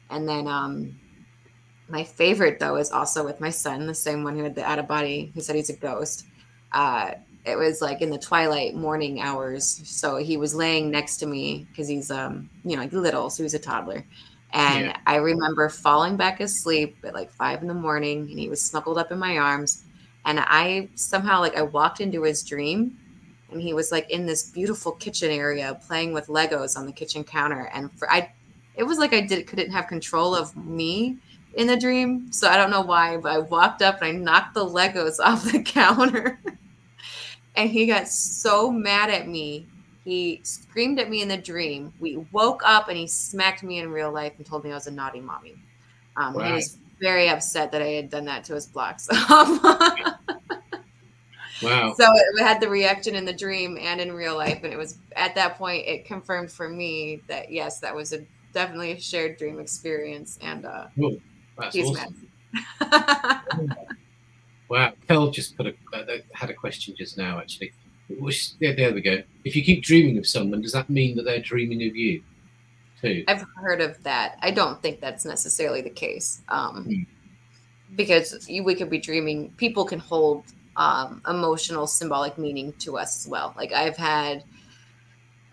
And then my favorite, though, is also with my son, the same one who had the out of body, who said he's a ghost. It was like in the twilight morning hours. So he was laying next to me because he's, like little, so he's a toddler. And I remember falling back asleep at like 5 a.m, and he was snuggled up in my arms. And I somehow, I walked into his dream, and he was like in this beautiful kitchen area playing with Legos on the kitchen counter. And it was like I couldn't have control of me in the dream. So I don't know why, but I walked up and I knocked the Legos off the counter. And he got so mad at me. He screamed at me in the dream. We woke up and he smacked me in real life and told me I was a naughty mommy. Wow. He was very upset that I had done that to his blocks. Wow. So it had the reaction in the dream and in real life. And it was at that point, it confirmed for me that, yes, that was definitely a shared dream experience. And he's awesome. Mad. Wow. Kel just had a question just now, actually. There we go. If you keep dreaming of someone, does that mean that they're dreaming of you too? I've heard of that. I don't think that's necessarily the case. Because we could be dreaming. People can hold emotional, symbolic meaning to us as well. Like I've had,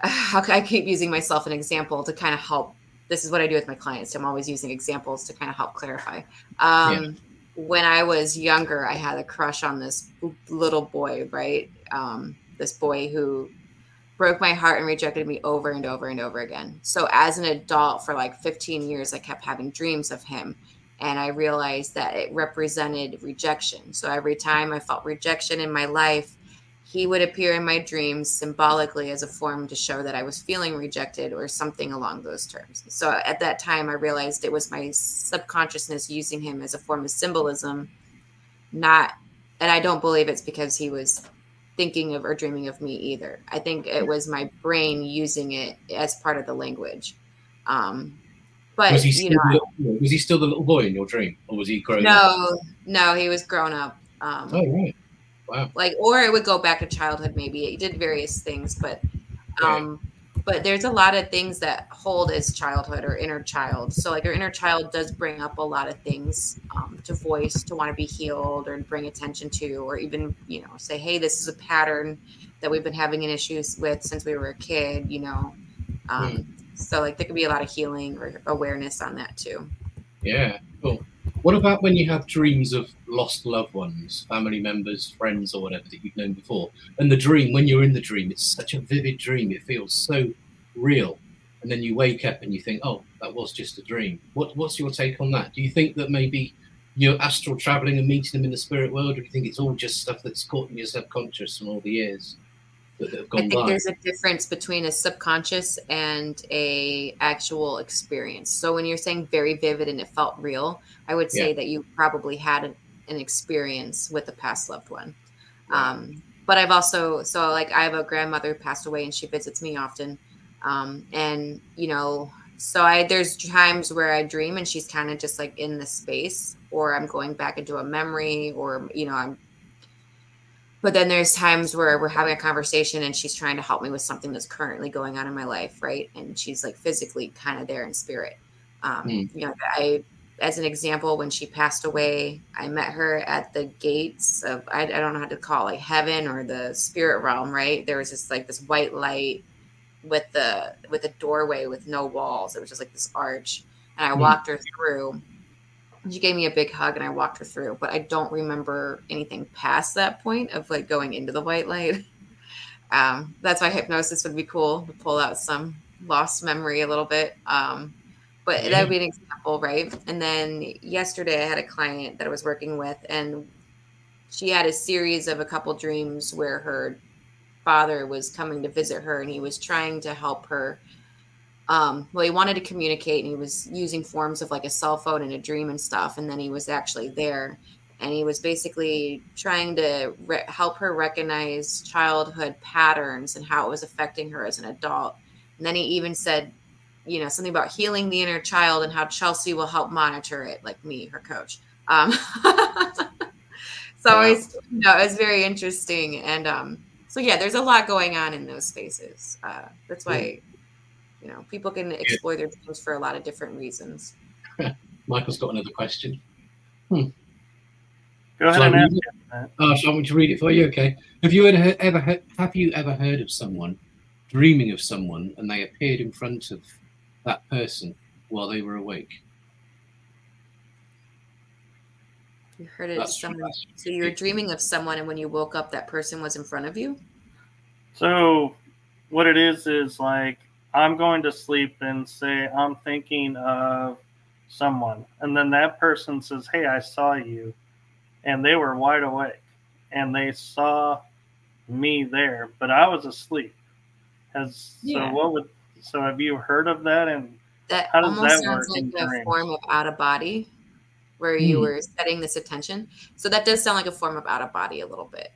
I keep using myself an example to kind of help. This is what I do with my clients. I'm always using examples to kind of help clarify. When I was younger, I had a crush on this little boy, right? This boy who broke my heart and rejected me over and over and over again. So as an adult for like 15 years, I kept having dreams of him. And I realized that it represented rejection. So every time I felt rejection in my life, he would appear in my dreams symbolically as a form to show that I was feeling rejected or something along those terms. So at that time, I realized it was my subconsciousness using him as a form of symbolism, and I don't believe it's because he was thinking of or dreaming of me either. I think it was my brain using it as part of the language. But was he still the little boy in your dream, or was he grown up? No, he was grown up. Oh, right. Wow. Like, or it would go back to childhood. Maybe he did various things, but there's a lot of things that hold as childhood or inner child. So like your inner child does bring up a lot of things to voice, to want to be healed or bring attention to, or even, you know, say, hey, this is a pattern that we've been having an issues with since we were a kid, you know. So like there could be a lot of healing or awareness on that too. Yeah, cool. What about when you have dreams of lost loved ones, family members, friends, or whatever that you've known before? And the dream, when you're in the dream, it's such a vivid dream. It feels so real. And then you wake up and you think, oh, that was just a dream. What's your take on that? Do you think that maybe you're astral traveling and meeting them in the spirit world, or do you think it's all just stuff that's caught in your subconscious from all the years that have gone by? I think there's a difference between a subconscious and a actual experience. So when you're saying very vivid and it felt real, I would say that you probably had an experience with a past loved one. But I've also, so like I have a grandmother who passed away and she visits me often. And, you know, so there's times where I dream and she's kind of just like in the space, or I'm going back into a memory, or, you know, but then there's times where we're having a conversation and she's trying to help me with something that's currently going on in my life. Right. And she's like physically kind of there in spirit. You know, as an example, when she passed away, I met her at the gates of, I don't know how to call it, like heaven or the spirit realm. Right. There was just like this white light with a doorway with no walls. It was just like this arch, and I walked her through. She gave me a big hug and I walked her through, but I don't remember anything past that point of like going into the white light. That's why hypnosis would be cool, to pull out some lost memory a little bit. But that would be an example, right? And then yesterday I had a client that I was working with, and she had a series of a couple dreams where her father was coming to visit her and he was trying to help her. Well, he wanted to communicate, and he was using forms of like a cell phone in a dream and stuff. And then he was actually there, and he was basically trying to help her recognize childhood patterns and how it was affecting her as an adult. And then he even said, you know, something about healing the inner child and how Chelsey will help monitor it, like me, her coach. So it's, you know, it's very interesting. And so, yeah, there's a lot going on in those spaces. That's why, you know, people can explore their dreams for a lot of different reasons. Michael's got another question. Go ahead and ask it. Oh, so I want me to read it for you? Okay. Have you ever heard of someone dreaming of someone and they appeared in front of that person while they were awake? You heard it. So you're dreaming of someone, and when you woke up, that person was in front of you? So what it is like, I'm going to sleep and say, I'm thinking of someone. And then that person says, hey, I saw you. And they were wide awake. And they saw me there. But I was asleep. So have you heard of that? And that how does almost that work sounds in like a dreams? form of out of body, where you were setting this attention. So that does sound like a form of out of body a little bit.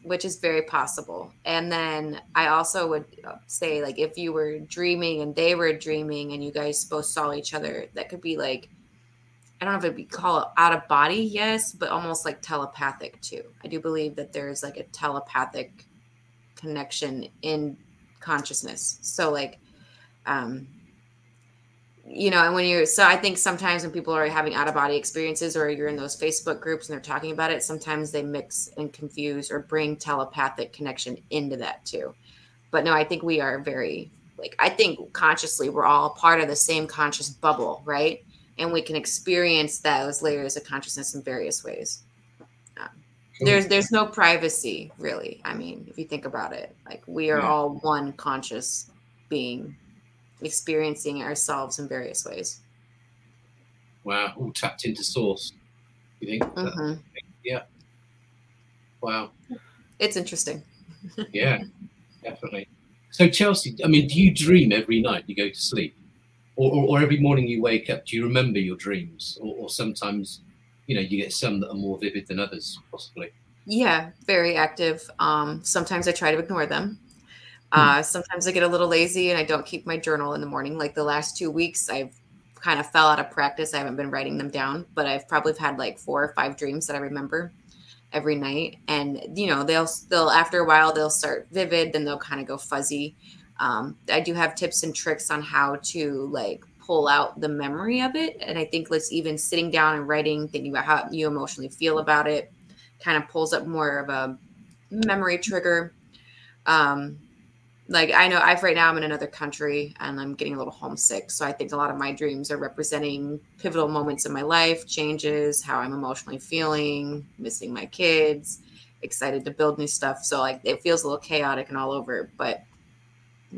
Which is very possible. And then I also would say, like, if you were dreaming and they were dreaming and you guys both saw each other, that could be like, I don't know if it'd be called out of body, yes, but almost like telepathic too. I do believe that there's like a telepathic connection in consciousness. So like, you know, and so I think sometimes when people are having out of body experiences, or you're in those Facebook groups and they're talking about it, sometimes they mix and confuse or bring telepathic connection into that too. But no, I think we are very, like, I think consciously we're all part of the same conscious bubble, right? And we can experience those layers of consciousness in various ways. There's no privacy, really. I mean, if you think about it, like, we are all one conscious being, experiencing ourselves in various ways. Wow, all tapped into source. You think? Yeah. Wow. It's interesting. Yeah, definitely. So Chelsey, I mean, do you dream every night you go to sleep, or every morning you wake up? Do you remember your dreams, or sometimes, you know, you get some that are more vivid than others, possibly? Yeah, very active. Sometimes I try to ignore them. Sometimes I get a little lazy and I don't keep my journal in the morning. Like the last 2 weeks, I've kind of fell out of practice. I haven't been writing them down, but I've probably had like 4 or 5 dreams that I remember every night. And they'll after a while they'll start vivid, then they'll kind of go fuzzy. I do have tips and tricks on how to like pull out the memory of it. And I think let's even sitting down and writing, thinking about how you emotionally feel about it, kind of pulls up more of a memory trigger. Um, like I know right now I'm in another country and I'm getting a little homesick. So I think a lot of my dreams are representing pivotal moments in my life, changes, how I'm emotionally feeling, missing my kids, excited to build new stuff. So like it feels a little chaotic and all over, but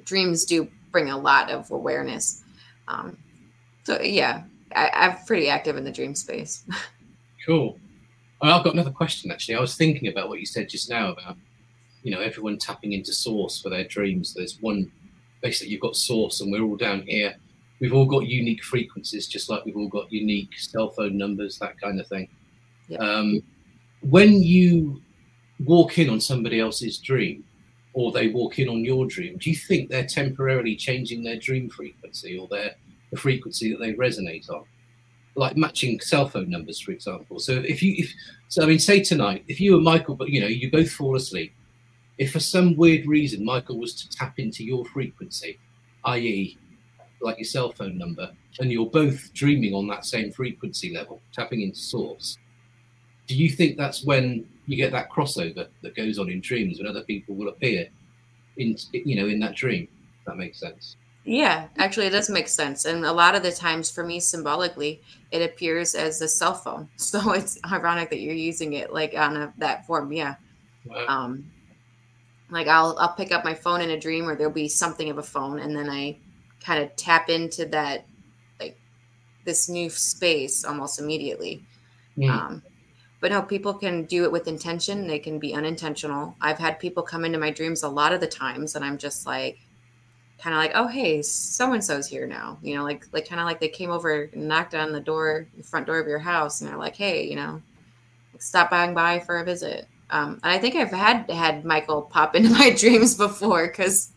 dreams do bring a lot of awareness. So yeah, I'm pretty active in the dream space. Cool. I've got another question actually. I was thinking about what you said just now about, everyone tapping into source for their dreams. There's one, basically you've got source and we're all down here. We've all got unique frequencies, just like we've all got unique cell phone numbers, that kind of thing. Yep. When you walk in on somebody else's dream or they walk in on your dream, do you think they're temporarily changing their dream frequency or the frequency that they resonate on? Like matching cell phone numbers, for example. So say tonight, if you and Michael, but you both fall asleep, if for some weird reason Michael was to tap into your frequency, i.e. like your cell phone number, and you're both dreaming on that same frequency level, tapping into source, do you think that's when you get that crossover that goes on in dreams when other people will appear in that dream? If that makes sense. Yeah, actually, it does make sense. And a lot of the times for me, symbolically, it appears as a cell phone. So it's ironic that you're using it like on that form. Yeah. Wow. Like I'll pick up my phone in a dream or there'll be something of a phone. And then I kind of tap into that, like this new space almost immediately. But no, people can do it with intention. They can be unintentional. I've had people come into my dreams a lot of the times and I'm just like, kind of like, oh, hey, so-and-so's here now, like kind of like they came over and knocked on the front door of your house and they're like, hey, stop by for a visit. And I think I've had Michael pop into my dreams before because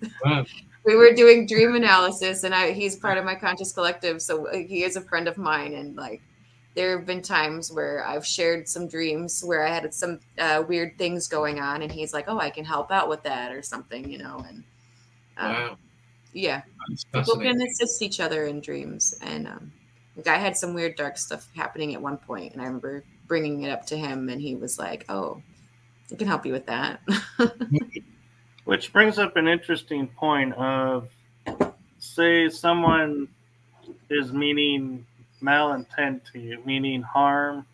we were doing dream analysis and he's part of my conscious collective. So he is a friend of mine. And like, there have been times where I've shared some dreams where I had some weird things going on and he's like, oh, I can help out with that or something, and wow. Yeah, people can assist each other in dreams. And like I had some weird dark stuff happening at one point and I remember bringing it up to him and he was like, oh, I can help you with that. Which brings up an interesting point of, say someone is meaning malintent to you, meaning harm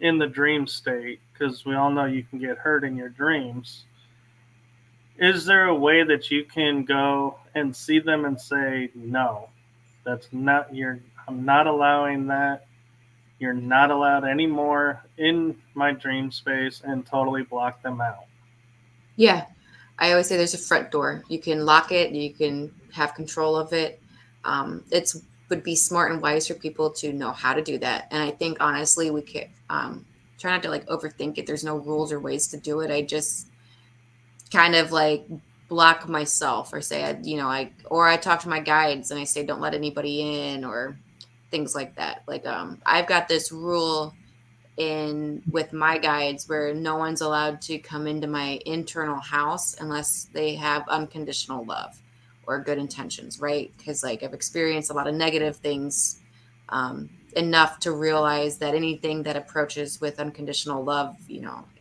in the dream state, because we all know you can get hurt in your dreams. Is there a way that you can go and see them and say, no, that's not I'm not allowing that. You're not allowed anymore in my dream space, and totally block them out? Yeah. I always say there's a front door. You can lock it. You can have control of it. It would be smart and wise for people to know how to do that. And I think, honestly, we can try not to like overthink it. There's no rules or ways to do it. I just kind of like block myself or say, I talk to my guides and I say, don't let anybody in or things like that. Like, I've got this rule with my guides where no one's allowed to come into my internal house unless they have unconditional love or good intentions, right? Because like I've experienced a lot of negative things enough to realize that anything that approaches with unconditional love,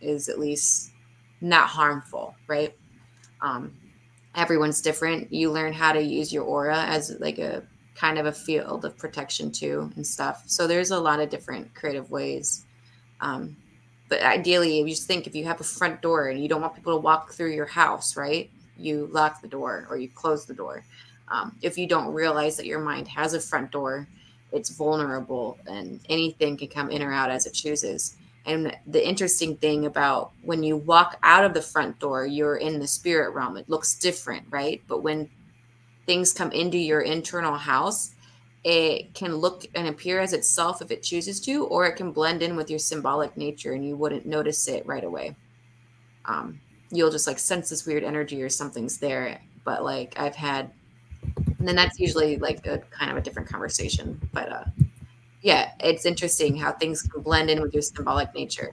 is at least not harmful, right? Everyone's different. You learn how to use your aura as like a kind of a field of protection too and stuff. So there's a lot of different creative ways. But ideally, if you have a front door and you don't want people to walk through your house, right? You lock the door or you close the door. If you don't realize that your mind has a front door, it's vulnerable and anything can come in or out as it chooses. And the interesting thing about when you walk out of the front door, you're in the spirit realm. It looks different, right? But when things come into your internal house, it can look and appear as itself if it chooses to, or it can blend in with your symbolic nature and you wouldn't notice it right away. You'll just like sense this weird energy or something's there. But like I've had, and then that's usually like a kind of a different conversation. But yeah, it's interesting how things can blend in with your symbolic nature.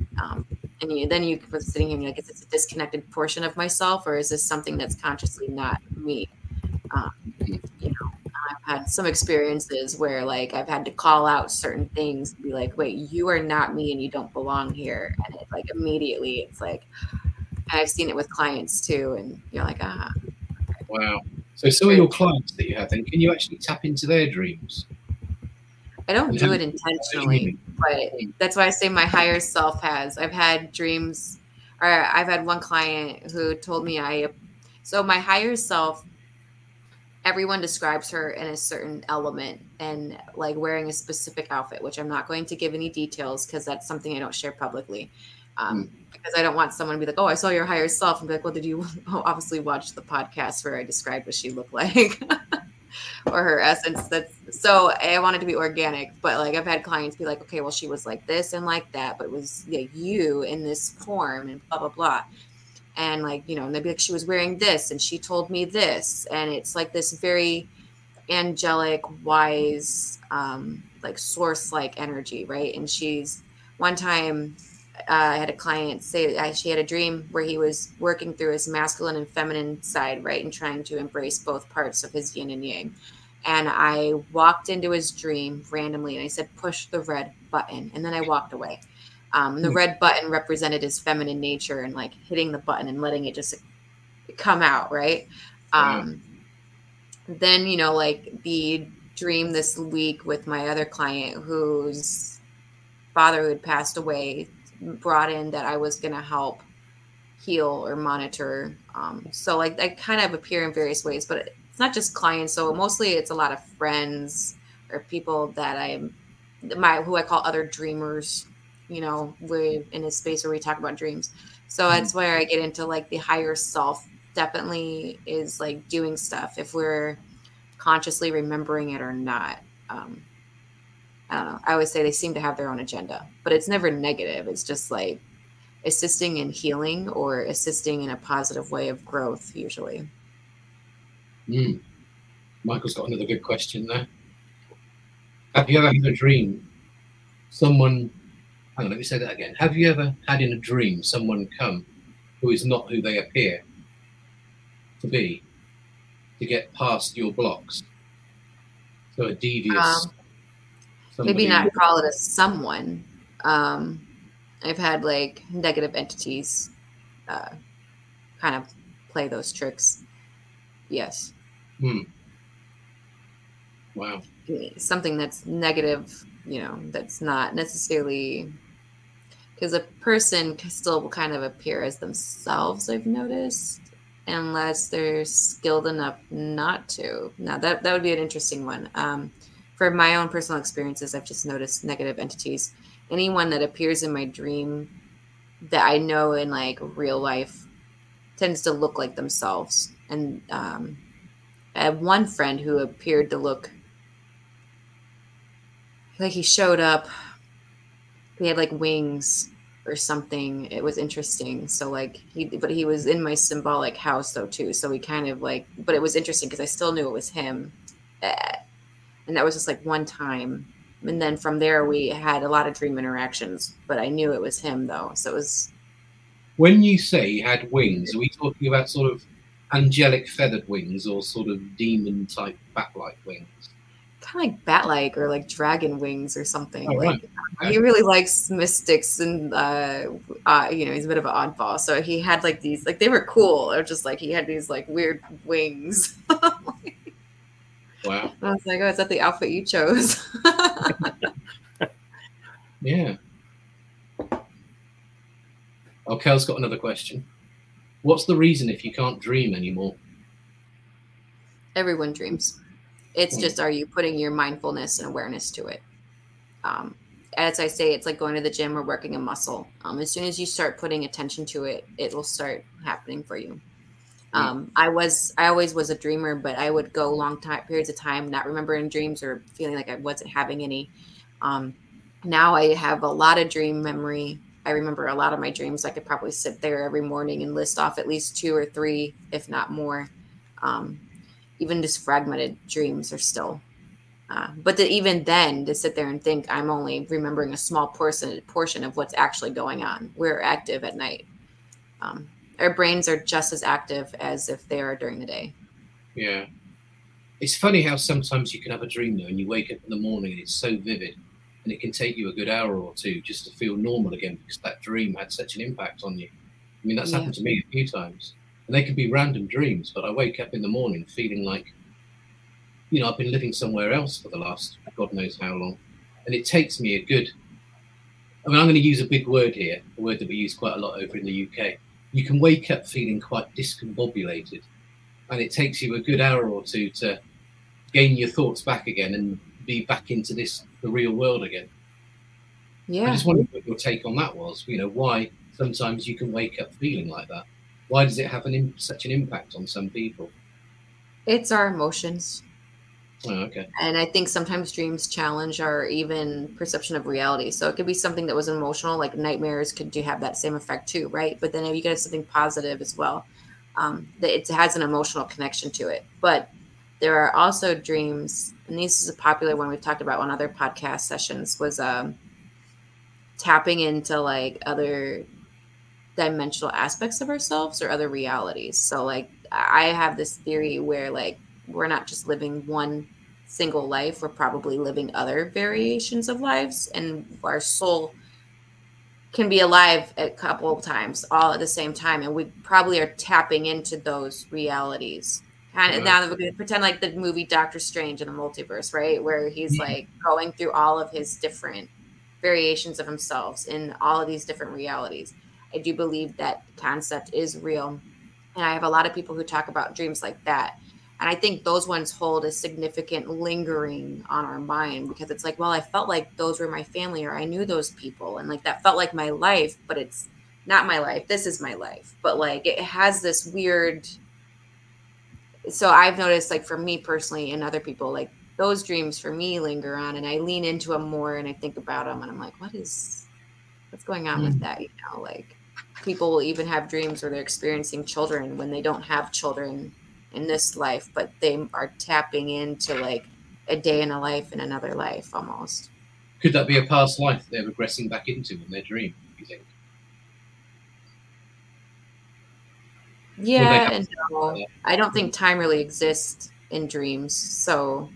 And then you can sitting here and you're like, is this a disconnected portion of myself, or is this something that's consciously not me? You know, I've had some experiences where like I've had to call out certain things and be like, wait, you are not me and you don't belong here. And it like immediately it's like, I've seen it with clients too. And you're like, ah. Wow. So some of your clients that you have, then can you actually tap into their dreams? I don't do it intentionally, but that's why I say my higher self has. I've had dreams, or I've had one client who told me so my higher self, everyone describes her in a certain element and like wearing a specific outfit, which I'm not going to give any details because that's something I don't share publicly. Because I don't want someone to be like, oh, I saw your higher self, and be like, well, did you obviously watch the podcast where I described what she looked like? Or her essence. So I wanted to be organic, but like I've had clients be like, okay, well, she was like this and like that, but it was like you in this form and blah, blah, blah. And like, you know, and they'd be like, she was wearing this and she told me this. And it's like this very angelic, wise, like source-like energy, right? And one time I had a client say she had a dream where he was working through his masculine and feminine side, right? And trying to embrace both parts of his yin and yang. And I walked into his dream randomly and I said, push the red button. And then I walked away. The red button represented his feminine nature and like hitting the button and letting it just come out, right? Then, you know, like the dream this week with my other client whose father who had passed away brought in that I was going to help heal or monitor. So like I kind of appear in various ways, but it's not just clients. So mostly it's a lot of friends or people that who I call other dreamers, you know, we're in a space where we talk about dreams. So that's where I get into like the higher self definitely is like doing stuff if we're consciously remembering it or not. I don't know. I always say they seem to have their own agenda, but it's never negative. It's just like assisting in healing or assisting in a positive way of growth, usually. Michael's got another good question there. Have you ever had a dream? Hang on, let me say that again. Have you ever had in a dream someone come who is not who they appear to be to get past your blocks? So a devious... maybe not call it a someone. I've had like negative entities kind of play those tricks. Yes. Wow. Something that's negative, you know, that's not necessarily, because a person can still kind of appear as themselves, I've noticed, unless they're skilled enough not to. Now that would be an interesting one. For my own personal experiences, I've just noticed negative entities. Anyone that appears in my dream that I know in like real life tends to look like themselves. And I have one friend who appeared to look like he showed up. He had like wings or something. It was interesting. So like but he was in my symbolic house though too. So we kind of like, but it was interesting because I still knew it was him. And that was just like one time. And then from there, we had a lot of dream interactions, but I knew it was him though. So it was. When you say he had wings, are we talking about sort of angelic feathered wings or sort of demon type bat-like wings? Kind of like bat-like or like dragon wings or something. Oh, like right. He really likes mystics and, you know, he's a bit of an oddball. So he had like these, like they were cool. They're just like, he had these like weird wings. Wow. I was like, oh, is that the outfit you chose? Yeah. Oh, Kel's got another question. What's the reason if you can't dream anymore? Everyone dreams. It's just, are you putting your mindfulness and awareness to it? As I say, it's like going to the gym or working a muscle. As soon as you start putting attention to it, it will start happening for you. I always was a dreamer, but I would go long periods of time not remembering dreams or feeling like I wasn't having any. Now I have a lot of dream memory. I remember a lot of my dreams. I could probably sit there every morning and list off at least 2 or 3, if not more. Even just fragmented dreams are still. But even then, to sit there and think I'm only remembering a small portion of what's actually going on. We're active at night. Our brains are just as active as if they are during the day. Yeah. It's funny how sometimes you can have a dream though, and you wake up in the morning and it's so vivid, and it can take you a good hour or two just to feel normal again because that dream had such an impact on you. I mean, that's happened to me a few times. And they can be random dreams, but I wake up in the morning feeling like, you know, I've been living somewhere else for the last God knows how long. And it takes me a good, I mean, I'm going to use a big word here, a word that we use quite a lot over in the UK. You can wake up feeling quite discombobulated, and it takes you a good hour or two to gain your thoughts back again and be back into the real world again. Yeah. I just wondered what your take on that was, you know, why sometimes you can wake up feeling like that. Why does it have such an impact on some people? It's our emotions. Oh, okay. And I think sometimes dreams challenge our even perception of reality. So it could be something that was emotional, like nightmares could have that same effect too, right? But then if you get something positive as well, that it has an emotional connection to it. But there are also dreams, and this is a popular one we've talked about on other podcast sessions, was tapping into like other dimensional aspects of ourselves or other realities. So like I have this theory where like we're not just living one single life, we're probably living other variations of lives, and our soul can be alive a couple of times all at the same time, and we probably are tapping into those realities. Kind of now that we're going to pretend like the movie Doctor Strange in the multiverse, right, where he's like going through all of his different variations of himself in all of these different realities. I do believe that concept is real, and I have a lot of people who talk about dreams like that. And I think those ones hold a significant lingering on our mind, because it's like, well, I felt like those were my family, or I knew those people, and like that felt like my life, but it's not my life. This is my life. But like it has this weird. So I've noticed, like for me personally and other people, like those dreams for me linger on, and I lean into them more and I think about them, and I'm like, what's going on with that? You know, like people will even have dreams where they're experiencing children when they don't have children in this life, but they are tapping into like a day in a life in another life almost. Could that be a past life that they're regressing back into in their dream, you think? Yeah, and no, I don't think time really exists in dreams, so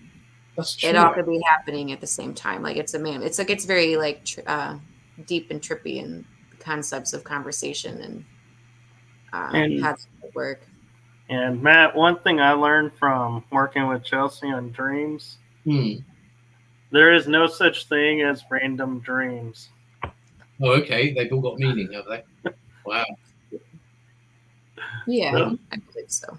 that's true. It ought to be happening at the same time. Like it's very like deep and trippy in concepts of conversation and how to work. And Matt, one thing I learned from working with Chelsey on dreams, there is no such thing as random dreams. Oh, okay. They've all got meaning, have they? Wow. Yeah, I believe so.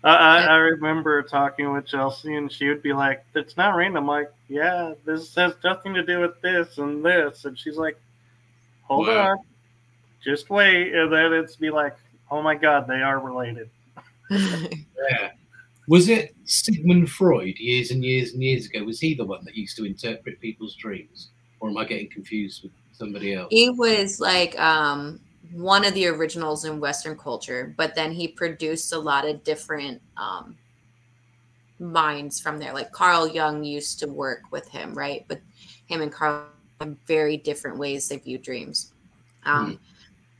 I remember talking with Chelsey, and she would be like, "It's not random." I'm like, yeah, this has nothing to do with this and this. And she's like, hold on, just wait. And then it's be like, oh my God, they are related. Yeah. Was it Sigmund Freud years and years and years ago? Was he the one that used to interpret people's dreams? Or am I getting confused with somebody else? He was like one of the originals in Western culture, but then he produced a lot of different minds from there. Like Carl Jung used to work with him, right? But him and Carl have very different ways they view dreams.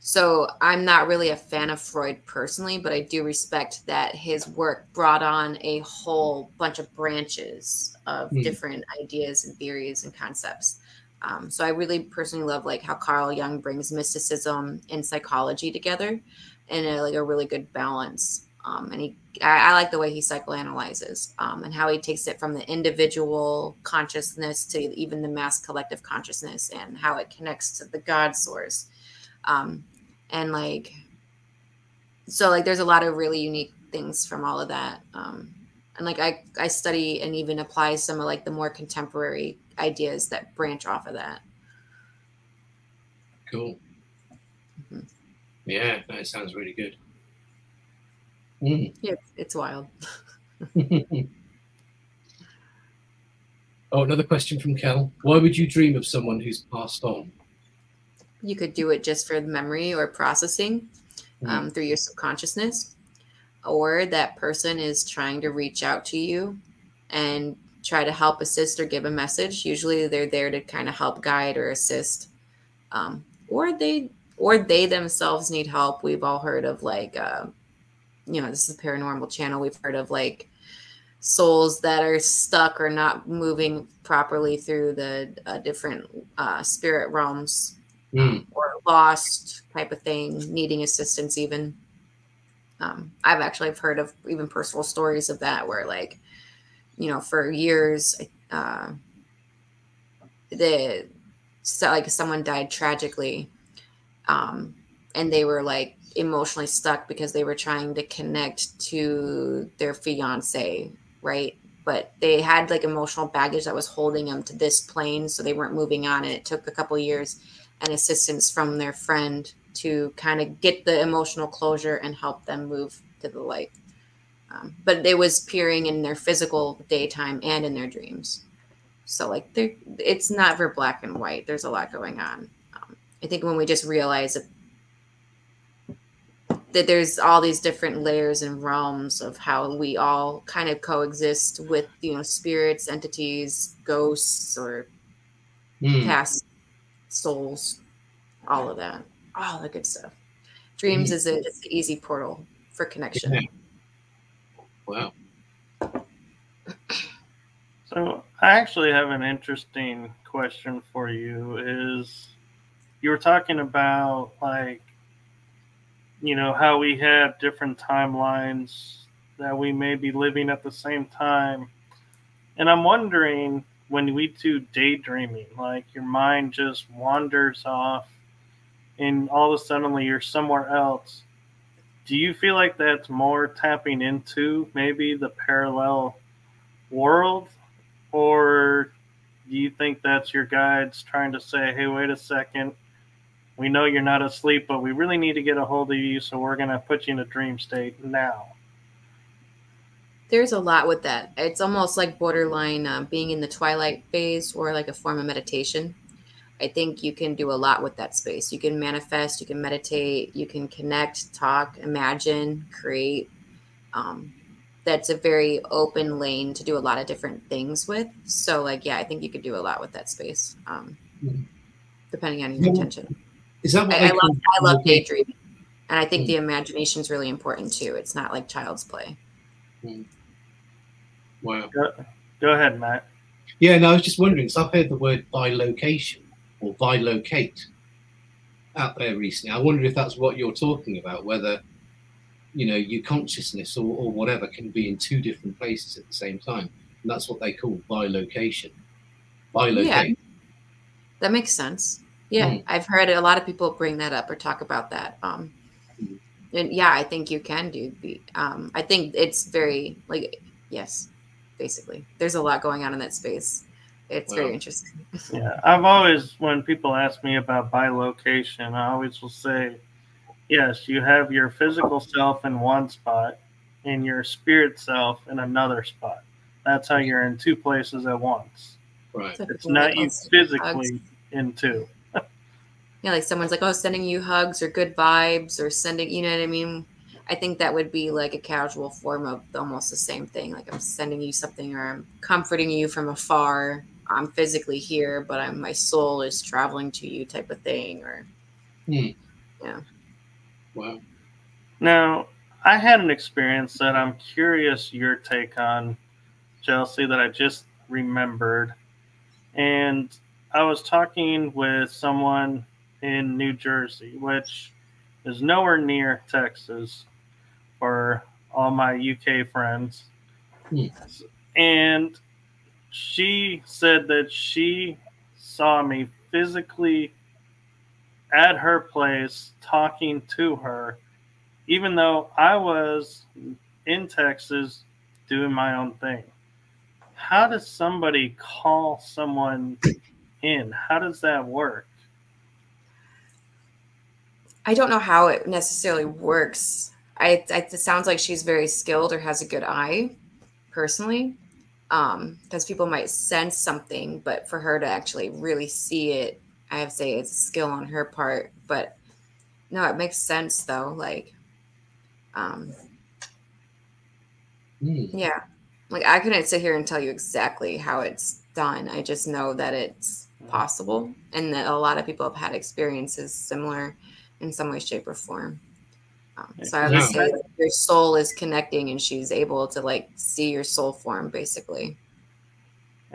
So I'm not really a fan of Freud personally, but I do respect that his work brought on a whole bunch of branches of different ideas and theories and concepts. So I really personally love like how Carl Jung brings mysticism and psychology together in a really good balance. And I like the way he psychoanalyzes and how he takes it from the individual consciousness to even the mass collective consciousness and how it connects to the God source. And like, so like, there's a lot of really unique things from all of that. And like, I study and even apply some of like the more contemporary ideas that branch off of that. Cool. Yeah, that sounds really good. Yeah, it's wild. Oh, another question from Kel. Why would you dream of someone who's passed on? You could do it just for memory or processing through your subconsciousness, or that person is trying to reach out to you and try to help, assist, or give a message. Usually they're there to kind of help guide or assist. Or they themselves need help. We've all heard of like, this is a paranormal channel. We've heard of like souls that are stuck or not moving properly through the different spirit realms, or lost type of thing, needing assistance even. I've heard of even personal stories of that where like, for years, someone died tragically, and they were like emotionally stuck because they were trying to connect to their fiance, right? But they had like emotional baggage that was holding them to this plane, so they weren't moving on, and it took a couple of years and assistance from their friend to kind of get the emotional closure and help them move to the light. But it was appearing in their physical daytime and in their dreams. So like it's not for black and white. There's a lot going on. I think when we just realize that there's all these different layers and realms of how we all kind of coexist with, spirits, entities, ghosts, or past souls, all of that, all the good stuff. Dreams is an easy portal for connection. Yeah. Wow. So I actually have an interesting question for you. Is you were talking about like, how we have different timelines that we may be living at the same time. And I'm wondering, when we do daydreaming, like your mind just wanders off and all of a sudden you're somewhere else. Do you feel like that's more tapping into maybe the parallel world? Or do you think that's your guides trying to say, hey, wait a second, we know you're not asleep, but we really need to get a hold of you, so we're going to put you in a dream state now? There's a lot with that. It's almost like borderline being in the twilight phase, or like a form of meditation. I think you can do a lot with that space. You can manifest, you can meditate, you can connect, talk, imagine, create. That's a very open lane to do a lot of different things with. So like, yeah, I think you could do a lot with that space, depending on your intention. Is that what I love daydreaming. And I think the imagination is really important too. It's not like child's play. Wow. Go ahead, Matt. Yeah, no, I was just wondering, because I've heard the word bilocation or bilocate out there recently. I wonder if that's what you're talking about, whether, your consciousness or whatever can be in two different places at the same time. And that's what they call bilocation. Bilocate. Yeah, that makes sense. Yeah, I've heard a lot of people bring that up or talk about that. And yeah, I think you can do. I think it's very yes, basically. There's a lot going on in that space. It's very interesting. Yeah, I've always, when people ask me about bilocation, I always will say, yes, you have your physical self in one spot and your spirit self in another spot. That's how you're in two places at once. Right. So it's not you physically in two. Yeah, like someone's like, oh, sending you hugs or good vibes or sending, you know what I mean? I think that would be like a casual form of almost the same thing. Like I'm sending you something, or I'm comforting you from afar. I'm physically here, but my soul is traveling to you, type of thing. Or yeah. Wow. Now, I had an experience that I'm curious your take on, Chelsey, that I just remembered. And I was talking with someone in New Jersey, which is nowhere near Texas for all my UK friends. And she said that she saw me physically at her place talking to her, even though I was in Texas doing my own thing. How does somebody call someone in? How does that work? I don't know how it necessarily works. It sounds like she's very skilled or has a good eye, personally, because people might sense something, but for her to actually really see it, I have to say it's a skill on her part, but no, it makes sense though. Like, yeah, like I couldn't sit here and tell you exactly how it's done. I just know that it's possible and that a lot of people have had experiences similar in some way, shape, or form. So I would say like, your soul is connecting and she's able to like see your soul form basically.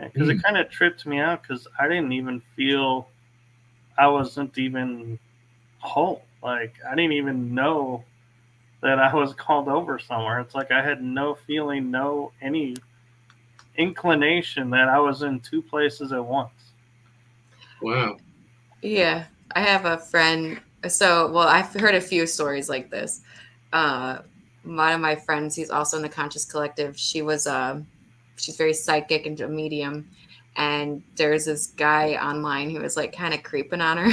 Because it kind of tripped me out because I didn't even feel I wasn't even whole. Like I didn't even know that I was called over somewhere. It's like I had no feeling, no any inclination that I was in two places at once. Wow. Yeah, I have a friend. So, well, I've heard a few stories like this. One of my friends, he's also in the Conscious Collective. She's very psychic and a medium. And there's this guy online who was like kind of creeping on her.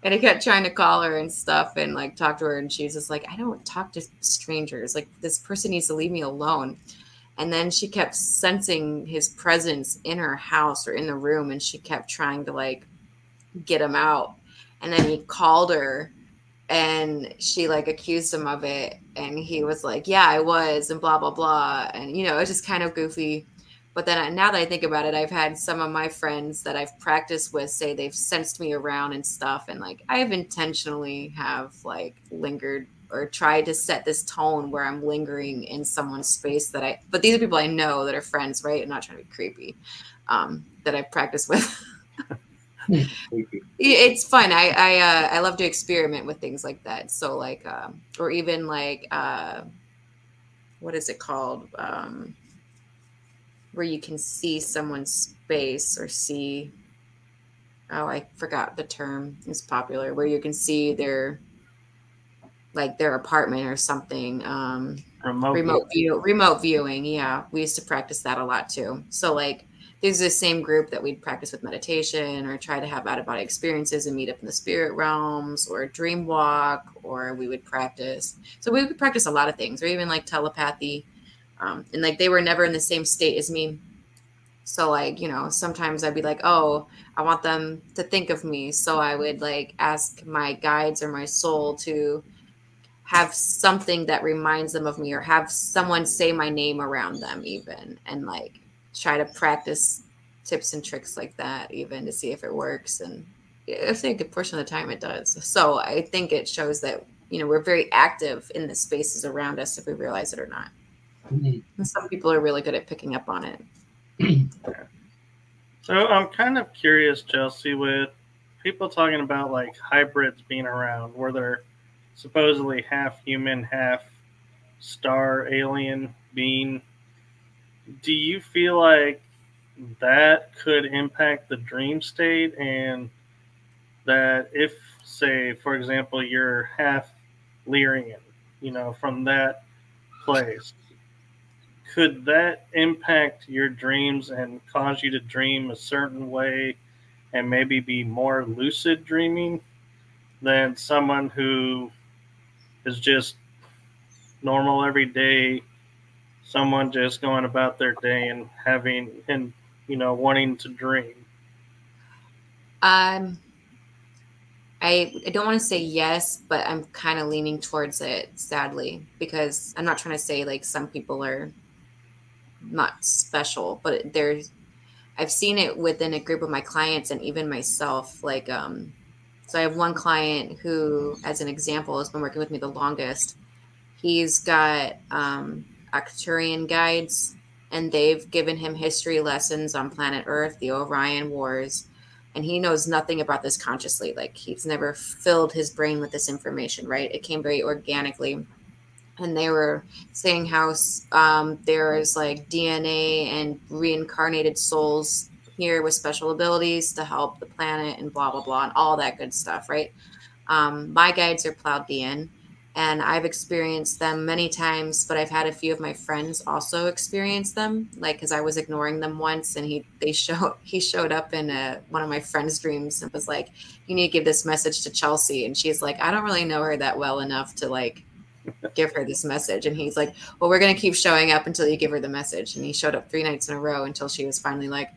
And he kept trying to call her and stuff and like talk to her. And she's just like, I don't talk to strangers. Like, this person needs to leave me alone. And then she kept sensing his presence in her house or in the room. And she kept trying to like get him out. And then he called her and she like accused him of it. And he was like, yeah, I was, and blah, blah, blah. And, you know, it was just kind of goofy. But then now that I think about it, I've had some of my friends that I've practiced with say they've sensed me around and stuff. And like, I have intentionally have like lingered or tried to set this tone where I'm lingering in someone's space but these are people I know that are friends, right? I'm not trying to be creepy, that I practice with. It's fun. I love to experiment with things like that. So like, or even like, what is it called? Where you can see someone's space or see, I forgot the term. It's popular where you can see their apartment or something. Remote viewing. Yeah. We used to practice that a lot too. So like, there's the same group that we'd practice with meditation or try to have out-of-body experiences and meet up in the spirit realms or dream walk, or we would practice. So we would practice a lot of things, or even like telepathy. And like they were never in the same state as me. So like, you know, sometimes I'd be like, oh, I want them to think of me. So I would like ask my guides or my soul to have something that reminds them of me, or have someone say my name around them even, and like try to practice tips and tricks like that even to see if it works. And I think a good portion of the time it does. So I think it shows that, you know, we're very active in the spaces around us if we realize it or not. And some people are really good at picking up on it. So I'm kind of curious, Chelsey, with people talking about like hybrids being around where they're supposedly half human, half star alien being. Do you feel like that could impact the dream state, and that if, say, for example, you're half Lyrian, you know, from that place, could that impact your dreams and cause you to dream a certain way and maybe be more lucid dreaming than someone who is just normal every day, someone just going about their day and you know, wanting to dream? I don't want to say yes, but I'm kind of leaning towards it, sadly, because I'm not trying to say like some people are not special, but I've seen it within a group of my clients and even myself. Like, so I have one client who, as an example, has been working with me the longest. He's got Arcturian guides, and they've given him history lessons on planet Earth, the Orion Wars, and he knows nothing about this consciously. Like, he's never filled his brain with this information, right? It came very organically. And they were saying how there is like DNA and reincarnated souls here with special abilities to help the planet and blah, blah, blah, and all that good stuff, right? My guides are Pleiadian, and I've experienced them many times, but I've had a few of my friends also experience them, like, because I was ignoring them once, and he showed up in one of my friends' dreams and was like, you need to give this message to Chelsey. And she's like, I don't really know her that well enough to like give her this message. And he's like, well, we're going to keep showing up until you give her the message. And he showed up 3 nights in a row until she was finally like,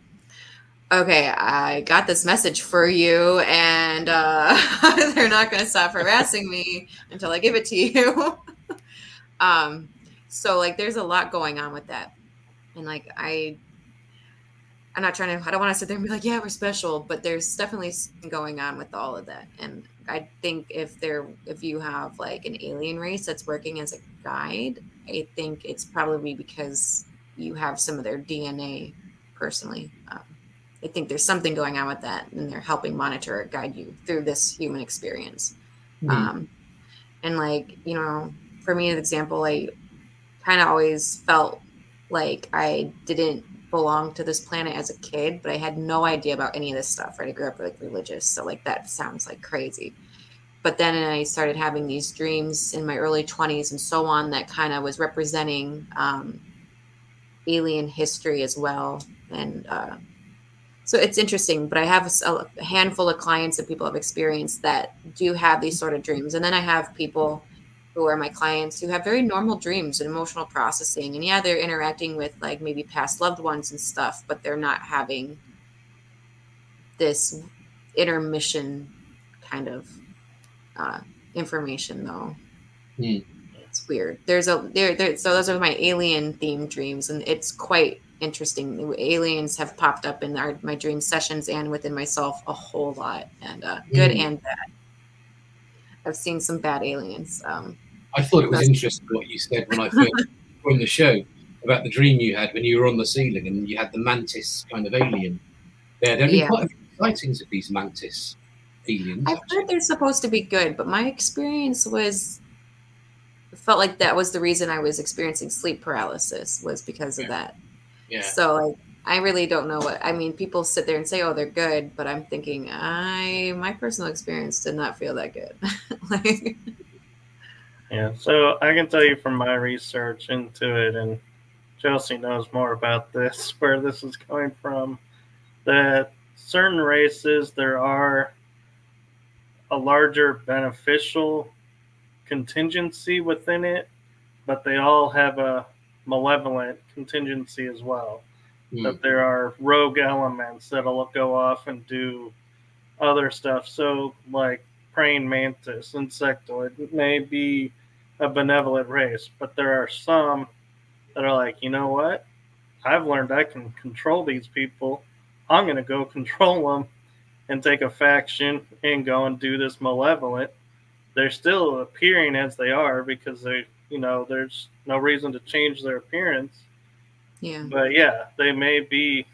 okay, I got this message for you, and they're not going to stop harassing me until I give it to you. So like, there's a lot going on with that. And like, I'm not trying to, I don't want to sit there and be like, yeah, we're special, but there's definitely something going on with all of that. And I think if you have like an alien race that's working as a guide, I think it's probably because you have some of their DNA personally. I think there's something going on with that, and they're helping monitor or guide you through this human experience. And like, you know, for me, as an example, I kind of always felt like I didn't belong to this planet as a kid, but I had no idea about any of this stuff, right? I grew up like religious, so like that sounds like crazy. But then I started having these dreams in my early 20s and so on that kind of was representing alien history as well. And so it's interesting, but I have a handful of clients and people have experienced that do have these sort of dreams. And then I have people who are my clients who have very normal dreams and emotional processing. And yeah, they're interacting with like maybe past loved ones and stuff, but they're not having this intermission kind of information though. It's weird. So those are my alien themed dreams, and it's quite interesting. Aliens have popped up in my dream sessions and within myself a whole lot, and good and bad. I've seen some bad aliens. I thought it was interesting what you said when I first joined the show about the dream you had when you were on the ceiling and you had the mantis kind of alien. There have been quite a few sightings of these mantis aliens. I've heard they're supposed to be good, but my experience felt like that was the reason I was experiencing sleep paralysis, was because of that. Yeah. So like, I really don't know what, I mean, people sit there and say, oh, they're good, but I'm thinking, my personal experience did not feel that good. Like, yeah, so I can tell you from my research into it, and Chelsey knows more about this, where this is coming from, that certain races, there are a larger beneficial contingency within it, but they all have a malevolent contingency as well. That there are rogue elements that'll go off and do other stuff. So like praying mantis, insectoid, it may be a benevolent race, but there are some that are like, you know what? I've learned I can control these people. I'm going to go control them and take a faction and go and do this malevolent. They're still appearing as they are because they, you know, there's no reason to change their appearance. Yeah. But yeah, they may be,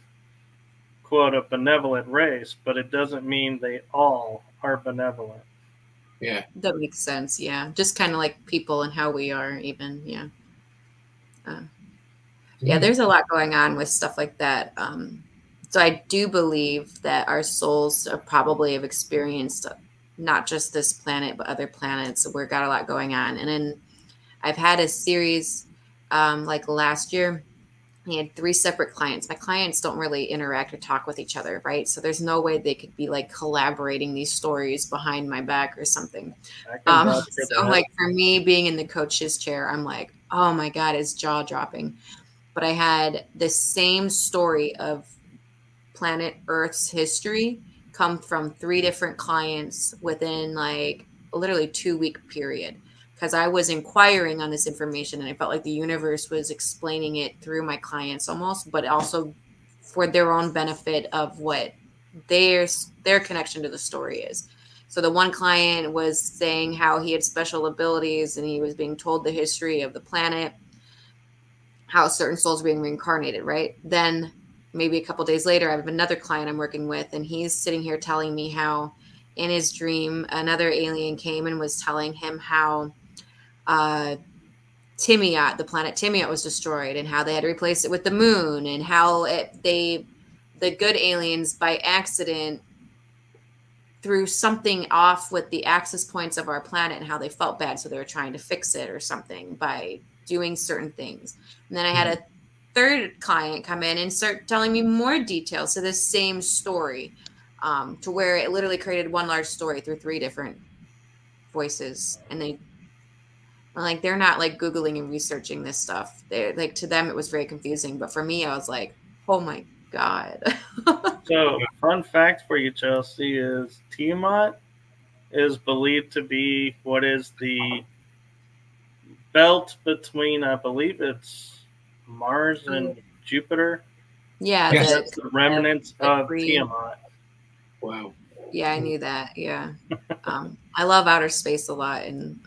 quote, a benevolent race, but it doesn't mean they all are benevolent. Yeah. That makes sense. Yeah. Just kind of like people and how we are even. Yeah. Yeah, there's a lot going on with stuff like that. So I do believe that our souls are probably have experienced not just this planet, but other planets. So we've got a lot going on. And then I've had a series like last year. I had 3 separate clients. My clients don't really interact or talk with each other, right? So there's no way they could be like collaborating these stories behind my back or something. So like for me being in the coach's chair, I'm like, oh my God, it's jaw dropping. But I had the same story of planet Earth's history come from 3 different clients within like literally 2-week period. Because I was inquiring on this information and I felt like the universe was explaining it through my clients almost, but also for their own benefit of what their connection to the story is. So the one client was saying how he had special abilities and he was being told the history of the planet, how certain souls were being reincarnated, right? Then maybe a couple of days later, I have another client I'm working with, and he's sitting here telling me how in his dream, another alien came and was telling him how Timiot, the planet Timiot, was destroyed and how they had to replace it with the moon, and how the good aliens by accident threw something off with the access points of our planet and how they felt bad. So they were trying to fix it or something by doing certain things. And then I had a third client come in and start telling me more details to this same story, to where it literally created one large story through 3 different voices. And they're not like Googling and researching this stuff. They're like, to them, it was very confusing. But for me, I was like, oh my God. So, fun fact for you, Chelsey, is Tiamat is believed to be what is the belt between, I believe it's Mars and Jupiter. Yeah, Yes. That's the remnants of Tiamat. Wow. Yeah, I knew that. Yeah. I love outer space a lot, and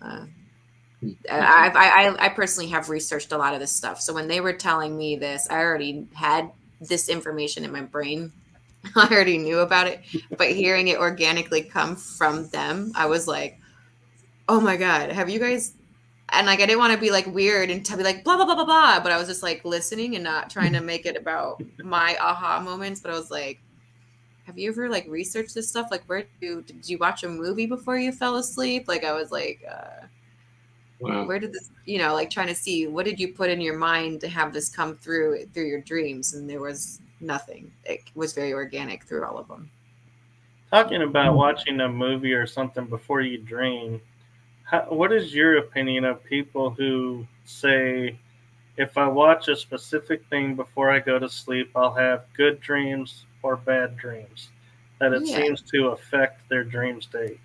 I personally have researched a lot of this stuff. So when they were telling me this, I already had this information in my brain. I already knew about it, but hearing it organically come from them, I was like, "Oh my God, have you guys?" And like, I didn't want to be like weird and to be like blah blah blah blah blah, but I was just like listening and not trying to make it about my aha moments. But I was like, "Have you ever like researched this stuff? Like, did you watch a movie before you fell asleep?" Like, I was like, Wow. where did this, like trying to see what did you put in your mind to have this come through your dreams? And there was nothing. It was very organic through all of them. Talking about watching a movie or something before you dream, what is your opinion of people who say, if I watch a specific thing before I go to sleep, I'll have good dreams or bad dreams? That it Yeah. seems to affect their dream state.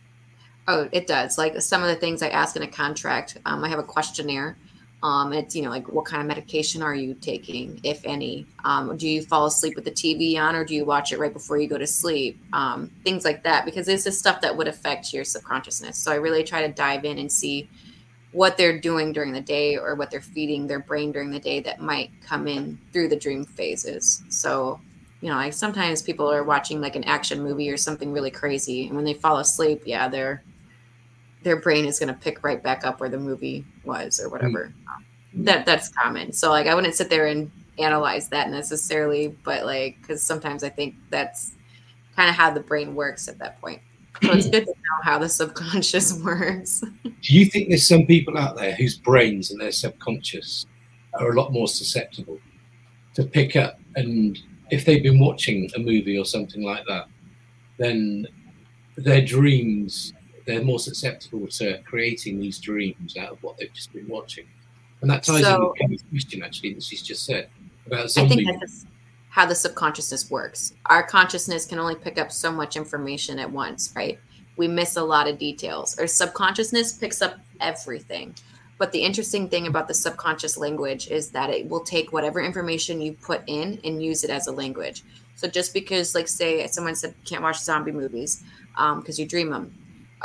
Oh, it does. Like some of the things I ask in a contract, I have a questionnaire. It's, like what kind of medication are you taking, if any? Do you fall asleep with the TV on, or do you watch it right before you go to sleep? Things like that, because this is stuff that would affect your subconsciousness. So I really try to dive in and see what they're doing during the day or what they're feeding their brain during the day that might come in through the dream phases. So, like sometimes people are watching like an action movie or something really crazy, and when they fall asleep, yeah, their brain is going to pick right back up where the movie was or whatever. That's common. So like, I wouldn't sit there and analyze that necessarily, but like, because sometimes I think that's kind of how the brain works at that point. So it's good to know how the subconscious works. Do you think there's some people out there whose brains and their subconscious are a lot more susceptible to pick up, and if they've been watching a movie or something like that, then their dreams, they're more susceptible to creating these dreams out of what they've just been watching? And that ties in with Kelly's question, actually, that she's just said about zombie. I think that's how the subconsciousness works. Our consciousness can only pick up so much information at once, right? We miss a lot of details. Our subconsciousness picks up everything. But the interesting thing about the subconscious language is that it will take whatever information you put in and use it as a language. So just because, like, say someone said can't watch zombie movies because you dream them.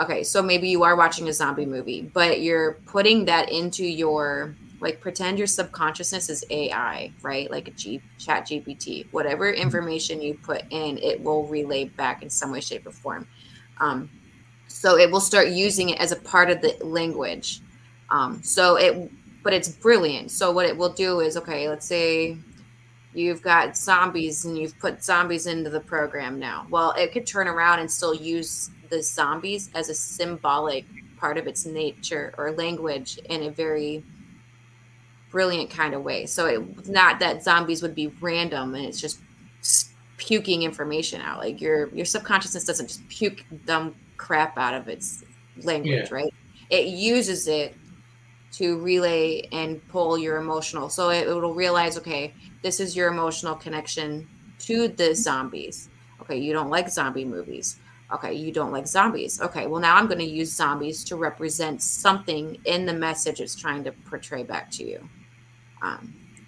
Okay, so maybe you are watching a zombie movie, but you're putting that into your, like, pretend your subconsciousness is AI, right? Like a chat GPT. Whatever information you put in, it will relay back in some way, shape, or form. So it will start using it as a part of the language. But it's brilliant. So what it will do is, okay, let's say you've got zombies and you've put zombies into the program now. Well, it could turn around and still use the zombies as a symbolic part of its nature or language in a very brilliant kind of way. So it's not that zombies would be random and it's just puking information out. Like your subconsciousness doesn't just puke dumb crap out of its language, right? It uses it to relay and pull your emotional. So it'll realize, okay, this is your emotional connection to the zombies. Okay, you don't like zombie movies. Okay, you don't like zombies. Okay, well, now I'm going to use zombies to represent something in the message it's trying to portray back to you.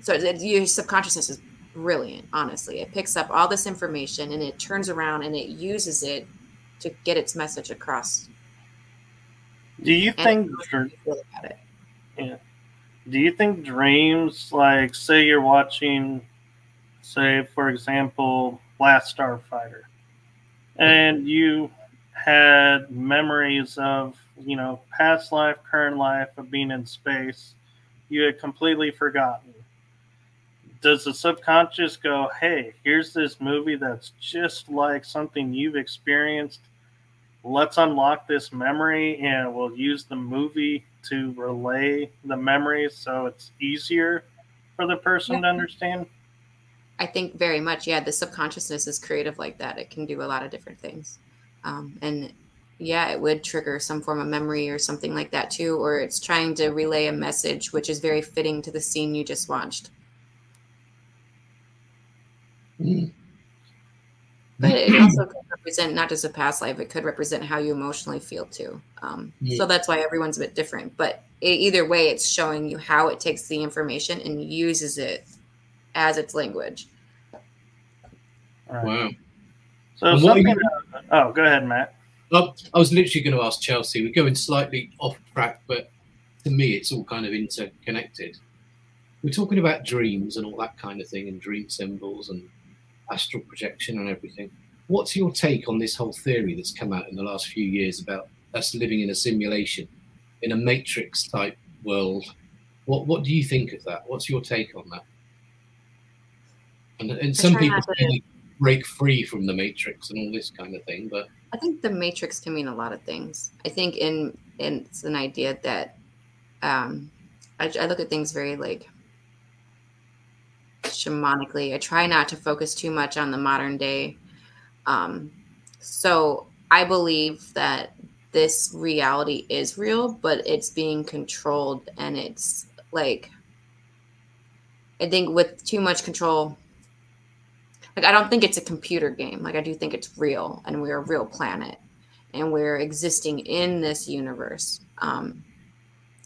So your subconsciousness is brilliant, honestly. It picks up all this information and it turns around and it uses it to get its message across. Do you think Yeah. Do you think dreams, like, say you're watching, say, for example, Last Starfighter, and you had memories of, past life, current life, of being in space, you had completely forgotten. Does the subconscious go, hey, here's this movie that's just like something you've experienced. Let's unlock this memory and we'll use the movie to relay the memories so it's easier for the person to understand? I think very much, yeah, the subconsciousness is creative like that. It can do a lot of different things. And yeah, it would trigger some form of memory or something like that too, or it's trying to relay a message, which is very fitting to the scene you just watched. But it also could represent not just a past life, it could represent how you emotionally feel too. So that's why everyone's a bit different. But either way, it's showing you how it takes the information and uses it as its language. Right. Wow. So something. Oh, go ahead, Matt. I was literally going to ask Chelsey. We're going slightly off track, but to me, it's all kind of interconnected. We're talking about dreams and all that kind of thing, and dream symbols and astral projection and everything. What's your take on this whole theory that's come out in the last few years about us living in a simulation, in a matrix type world? What do you think of that? What's your take on that? And some people break free from the matrix and all this kind of thing, but I think the matrix can mean a lot of things. I think it's an idea that I look at things very like shamanically. I try not to focus too much on the modern day. So I believe that this reality is real, but it's being controlled, and it's like, I think with too much control, like, I don't think it's a computer game. Like, I do think it's real, and we're a real planet, and we're existing in this universe. And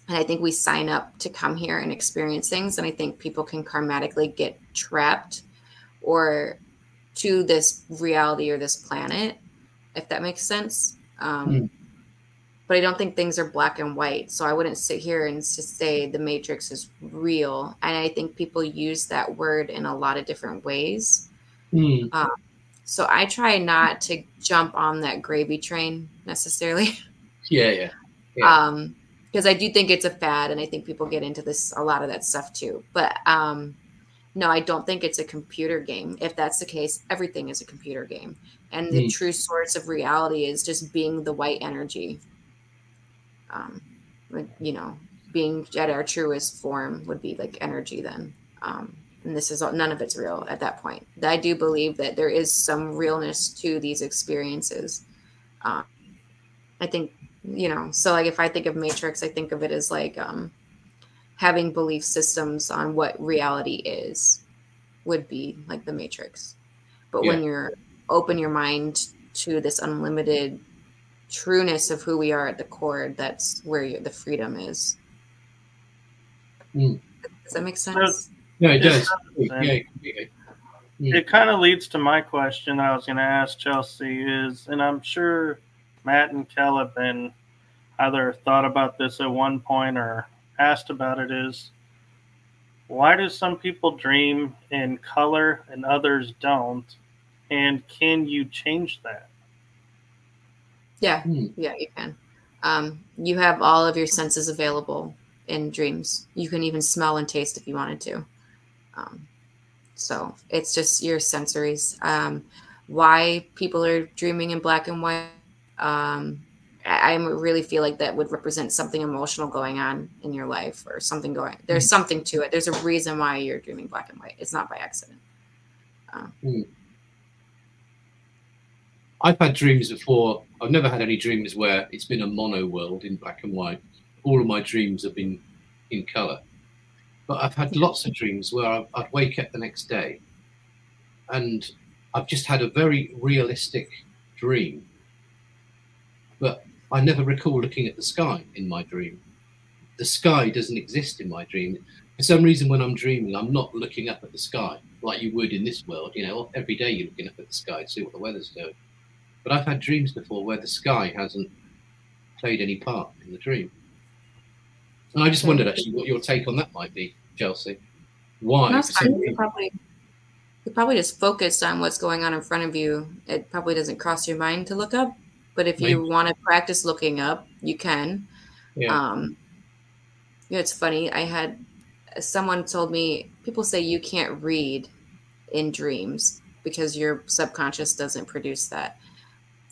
I think we sign up to come here and experience things. And I think people can karmatically get trapped or to this reality or this planet, if that makes sense. But I don't think things are black and white. So I wouldn't sit here and just say the Matrix is real. And I think people use that word in a lot of different ways. So I try not to jump on that gravy train necessarily. Yeah. Because I do think it's a fad, and I think people get into a lot of that stuff too. But no, I don't think it's a computer game. If that's the case, everything is a computer game. And the true source of reality is just being the white energy. Being at our truest form would be like energy then. And this is none of it's real at that point. I do believe that there is some realness to these experiences. I think, so like if I think of Matrix, I think of it as like having belief systems on what reality is would be like the Matrix. But when you're open your mind to this unlimited trueness of who we are at the core, that's where the freedom is. Does that make sense? Yeah, it does. It kind of leads to my question I was going to ask Chelsey is, and I'm sure Matt and Kel have been either thought about this at one point or asked about it, is why do some people dream in color and others don't? And can you change that? Yeah, you can. You have all of your senses available in dreams. You can even smell and taste if you wanted to. So it's just your sensories. Why people are dreaming in black and white, I really feel like that would represent something emotional going on in your life, or something there's something to it. There's a reason why you're dreaming black and white. It's not by accident. I've had dreams before. I've never had any dreams where it's been a mono world in black and white. All of my dreams have been in color. But I've had lots of dreams where I'd wake up the next day and I've just had a very realistic dream. But I never recall looking at the sky in my dream. The sky doesn't exist in my dream. For some reason, when I'm dreaming, I'm not looking up at the sky like you would in this world. Every day you're looking up at the sky to see what the weather's doing. But I've had dreams before where the sky hasn't played any part in the dream. And I just wondered actually what your take on that might be, Chelsey. Why? No, you probably just focused on what's going on in front of you. It probably doesn't cross your mind to look up. But if you want to practice looking up, you can. It's funny. I had someone told me, people say you can't read in dreams because your subconscious doesn't produce that.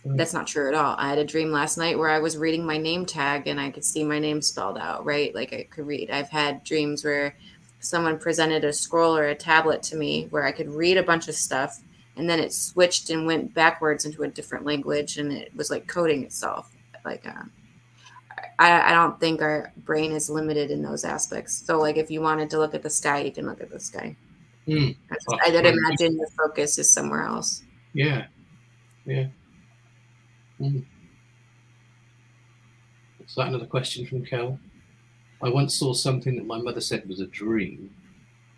That's not true at all. I had a dream last night where I was reading my name tag and I could see my name spelled out, right? Like I could read. I've had dreams where someone presented a scroll or a tablet to me where I could read a bunch of stuff, and then it switched and went backwards into a different language, and it was like coding itself. Like, I don't think our brain is limited in those aspects. So like if you wanted to look at the sky, you can look at the sky. I'd imagine your focus is somewhere else. Yeah. Yeah. Mm. Is that another question from Kel? I once saw something that my mother said was a dream,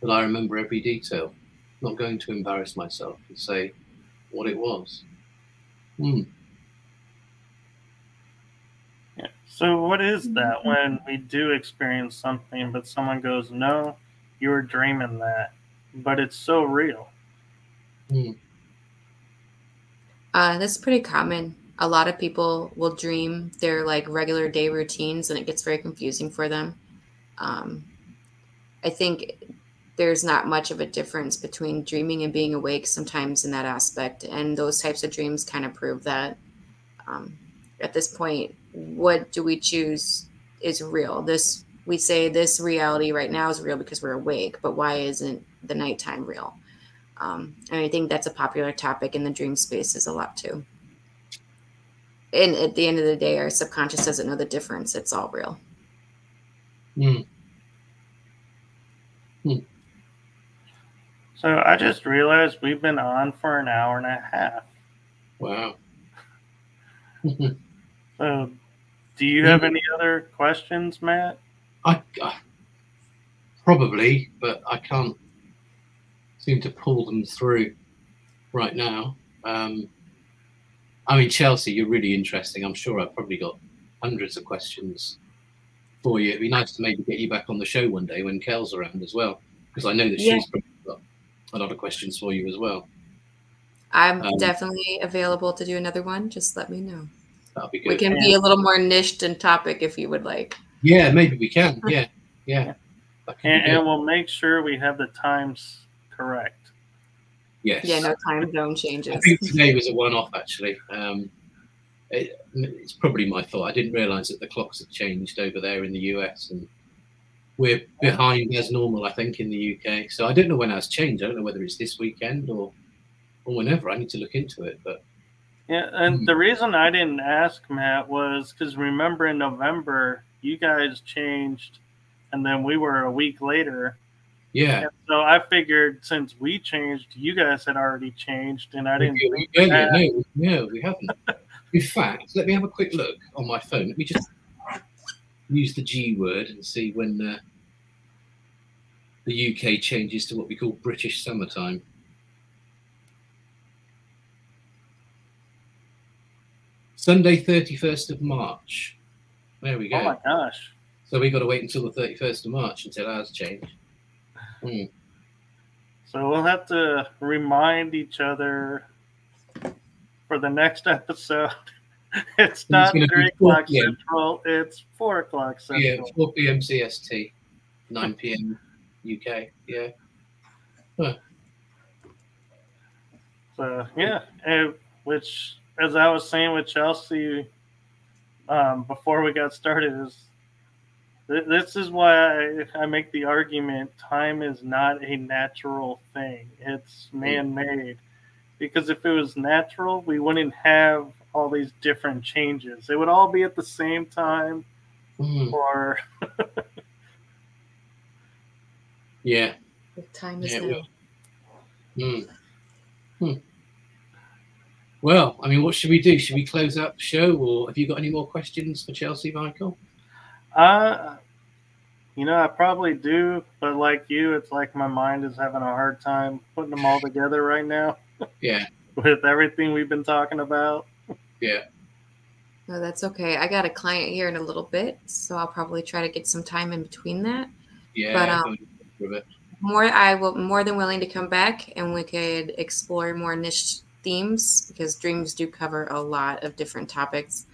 but I remember every detail. Not going to embarrass myself and say what it was. Mm. Yeah. So what is that when we do experience something, but someone goes, no, you were dreaming that, but it's so real? Mm. That's pretty common. A lot of people will dream their like regular day routines, and it gets very confusing for them. I think there's not much of a difference between dreaming and being awake sometimes in that aspect, and those types of dreams kind of prove that. At this point, what do we choose is real? We say this reality right now is real because we're awake, but why isn't the nighttime real? And I think that's a popular topic in the dream spaces a lot too. And at the end of the day, our subconscious doesn't know the difference. It's all real. Mm. Mm. So I just realized we've been on for an hour and a half. Wow. So do you have any other questions, Matt? I probably, but I can't seem to pull them through right now. I mean, Chelsey, you're really interesting. I'm sure I've probably got hundreds of questions for you. It'd be nice to maybe get you back on the show one day when Kel's around as well, because I know that she's probably got a lot of questions for you as well. I'm definitely available to do another one. Just let me know. That'll be good. We can be a little more niched in topic if you would like. Yeah, maybe we can. Yeah. And we'll make sure we have the times correct. Yes. Yeah, no time zone changes. I think today was a one-off, actually. It's probably my fault. I didn't realise that the clocks had changed over there in the US, and we're behind as normal, I think, in the UK. So I don't know when ours changed. I don't know whether it's this weekend or whenever. I need to look into it. But yeah, and the reason I didn't ask, Matt, was because remember in November you guys changed, and then we were a week later. Yeah. And so I figured since we changed, you guys had already changed, and I didn't think that. No, we haven't. In fact, let me have a quick look on my phone. Let me just use the G word and see when the UK changes to what we call British summertime. Sunday, 31st of March. There we go. Oh my gosh. So we got to wait until the 31st of March until ours change. So we'll have to remind each other for the next episode. It's not 3 o'clock Central, it's 4 o'clock Central. Yeah, 4 p.m. CST, 9 p.m. UK. Yeah. Huh. So, yeah, which, as I was saying with Chelsey before we got started, is this is why I make the argument time is not a natural thing. It's man-made. Because if it was natural, we wouldn't have all these different changes. It would all be at the same time. Or yeah. The time is now. Well, I mean, what should we do? Should we close out the show, or have you got any more questions for Chelsey, Michael? I probably do, but like you, it's like my mind is having a hard time putting them all together right now. Yeah. With everything we've been talking about. Yeah. No, that's okay. I got a client here in a little bit, so I'll probably try to get some time in between that. Yeah. But I will more than willing to come back, and we could explore more niche themes, because dreams do cover a lot of different topics.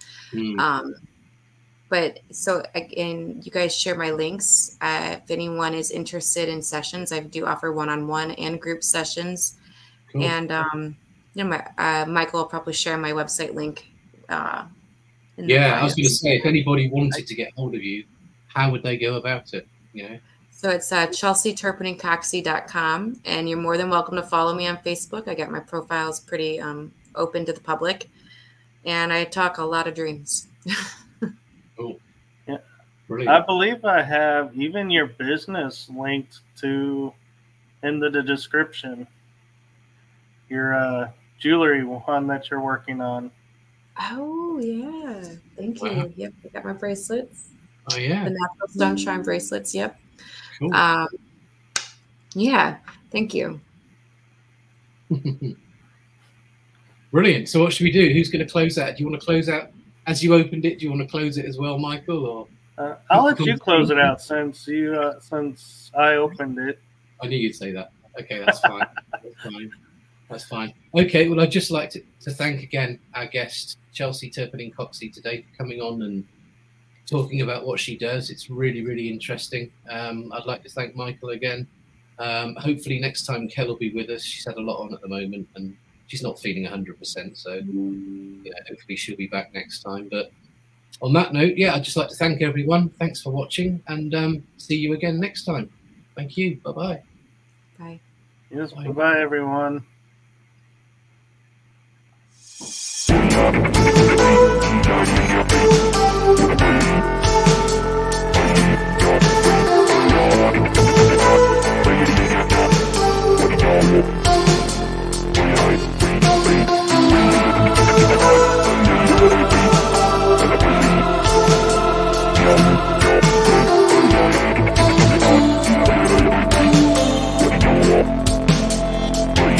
But so again, you guys share my links. If anyone is interested in sessions, I do offer one-on-one and group sessions. Cool. And Michael will probably share my website link. I was going to say, if anybody wanted to get hold of you, how would they go about it? So it's ChelseyTurpeningCoxsey.com, and you're more than welcome to follow me on Facebook. I got my profiles pretty open to the public, and I talk a lot of dreams. Cool. Yeah. I believe I have even your business linked to in the description. Your jewelry one that you're working on. Oh, yeah. Thank you. Wow. Yep, I got my bracelets. Oh, yeah. The natural sunshine bracelets. Yep. Cool. Yeah, thank you. Brilliant. So what should we do? Who's going to close out? Do you want to close out as you opened it? Do you want to close it as well, Michael? Or I'll let you close it out since I opened it. I knew you'd say that. Okay, that's fine. That's fine. Okay, well, I'd just like to thank again our guest, Chelsey Turpening Coxsey, today for coming on and talking about what she does. It's really, really interesting. I'd like to thank Michael again. Hopefully next time Kel will be with us. She's had a lot on at the moment and she's not feeling 100%. So hopefully she'll be back next time. But on that note, yeah, I'd just like to thank everyone. Thanks for watching and see you again next time. Thank you. Bye-bye. Bye. Yes, bye-bye, everyone. Yeah.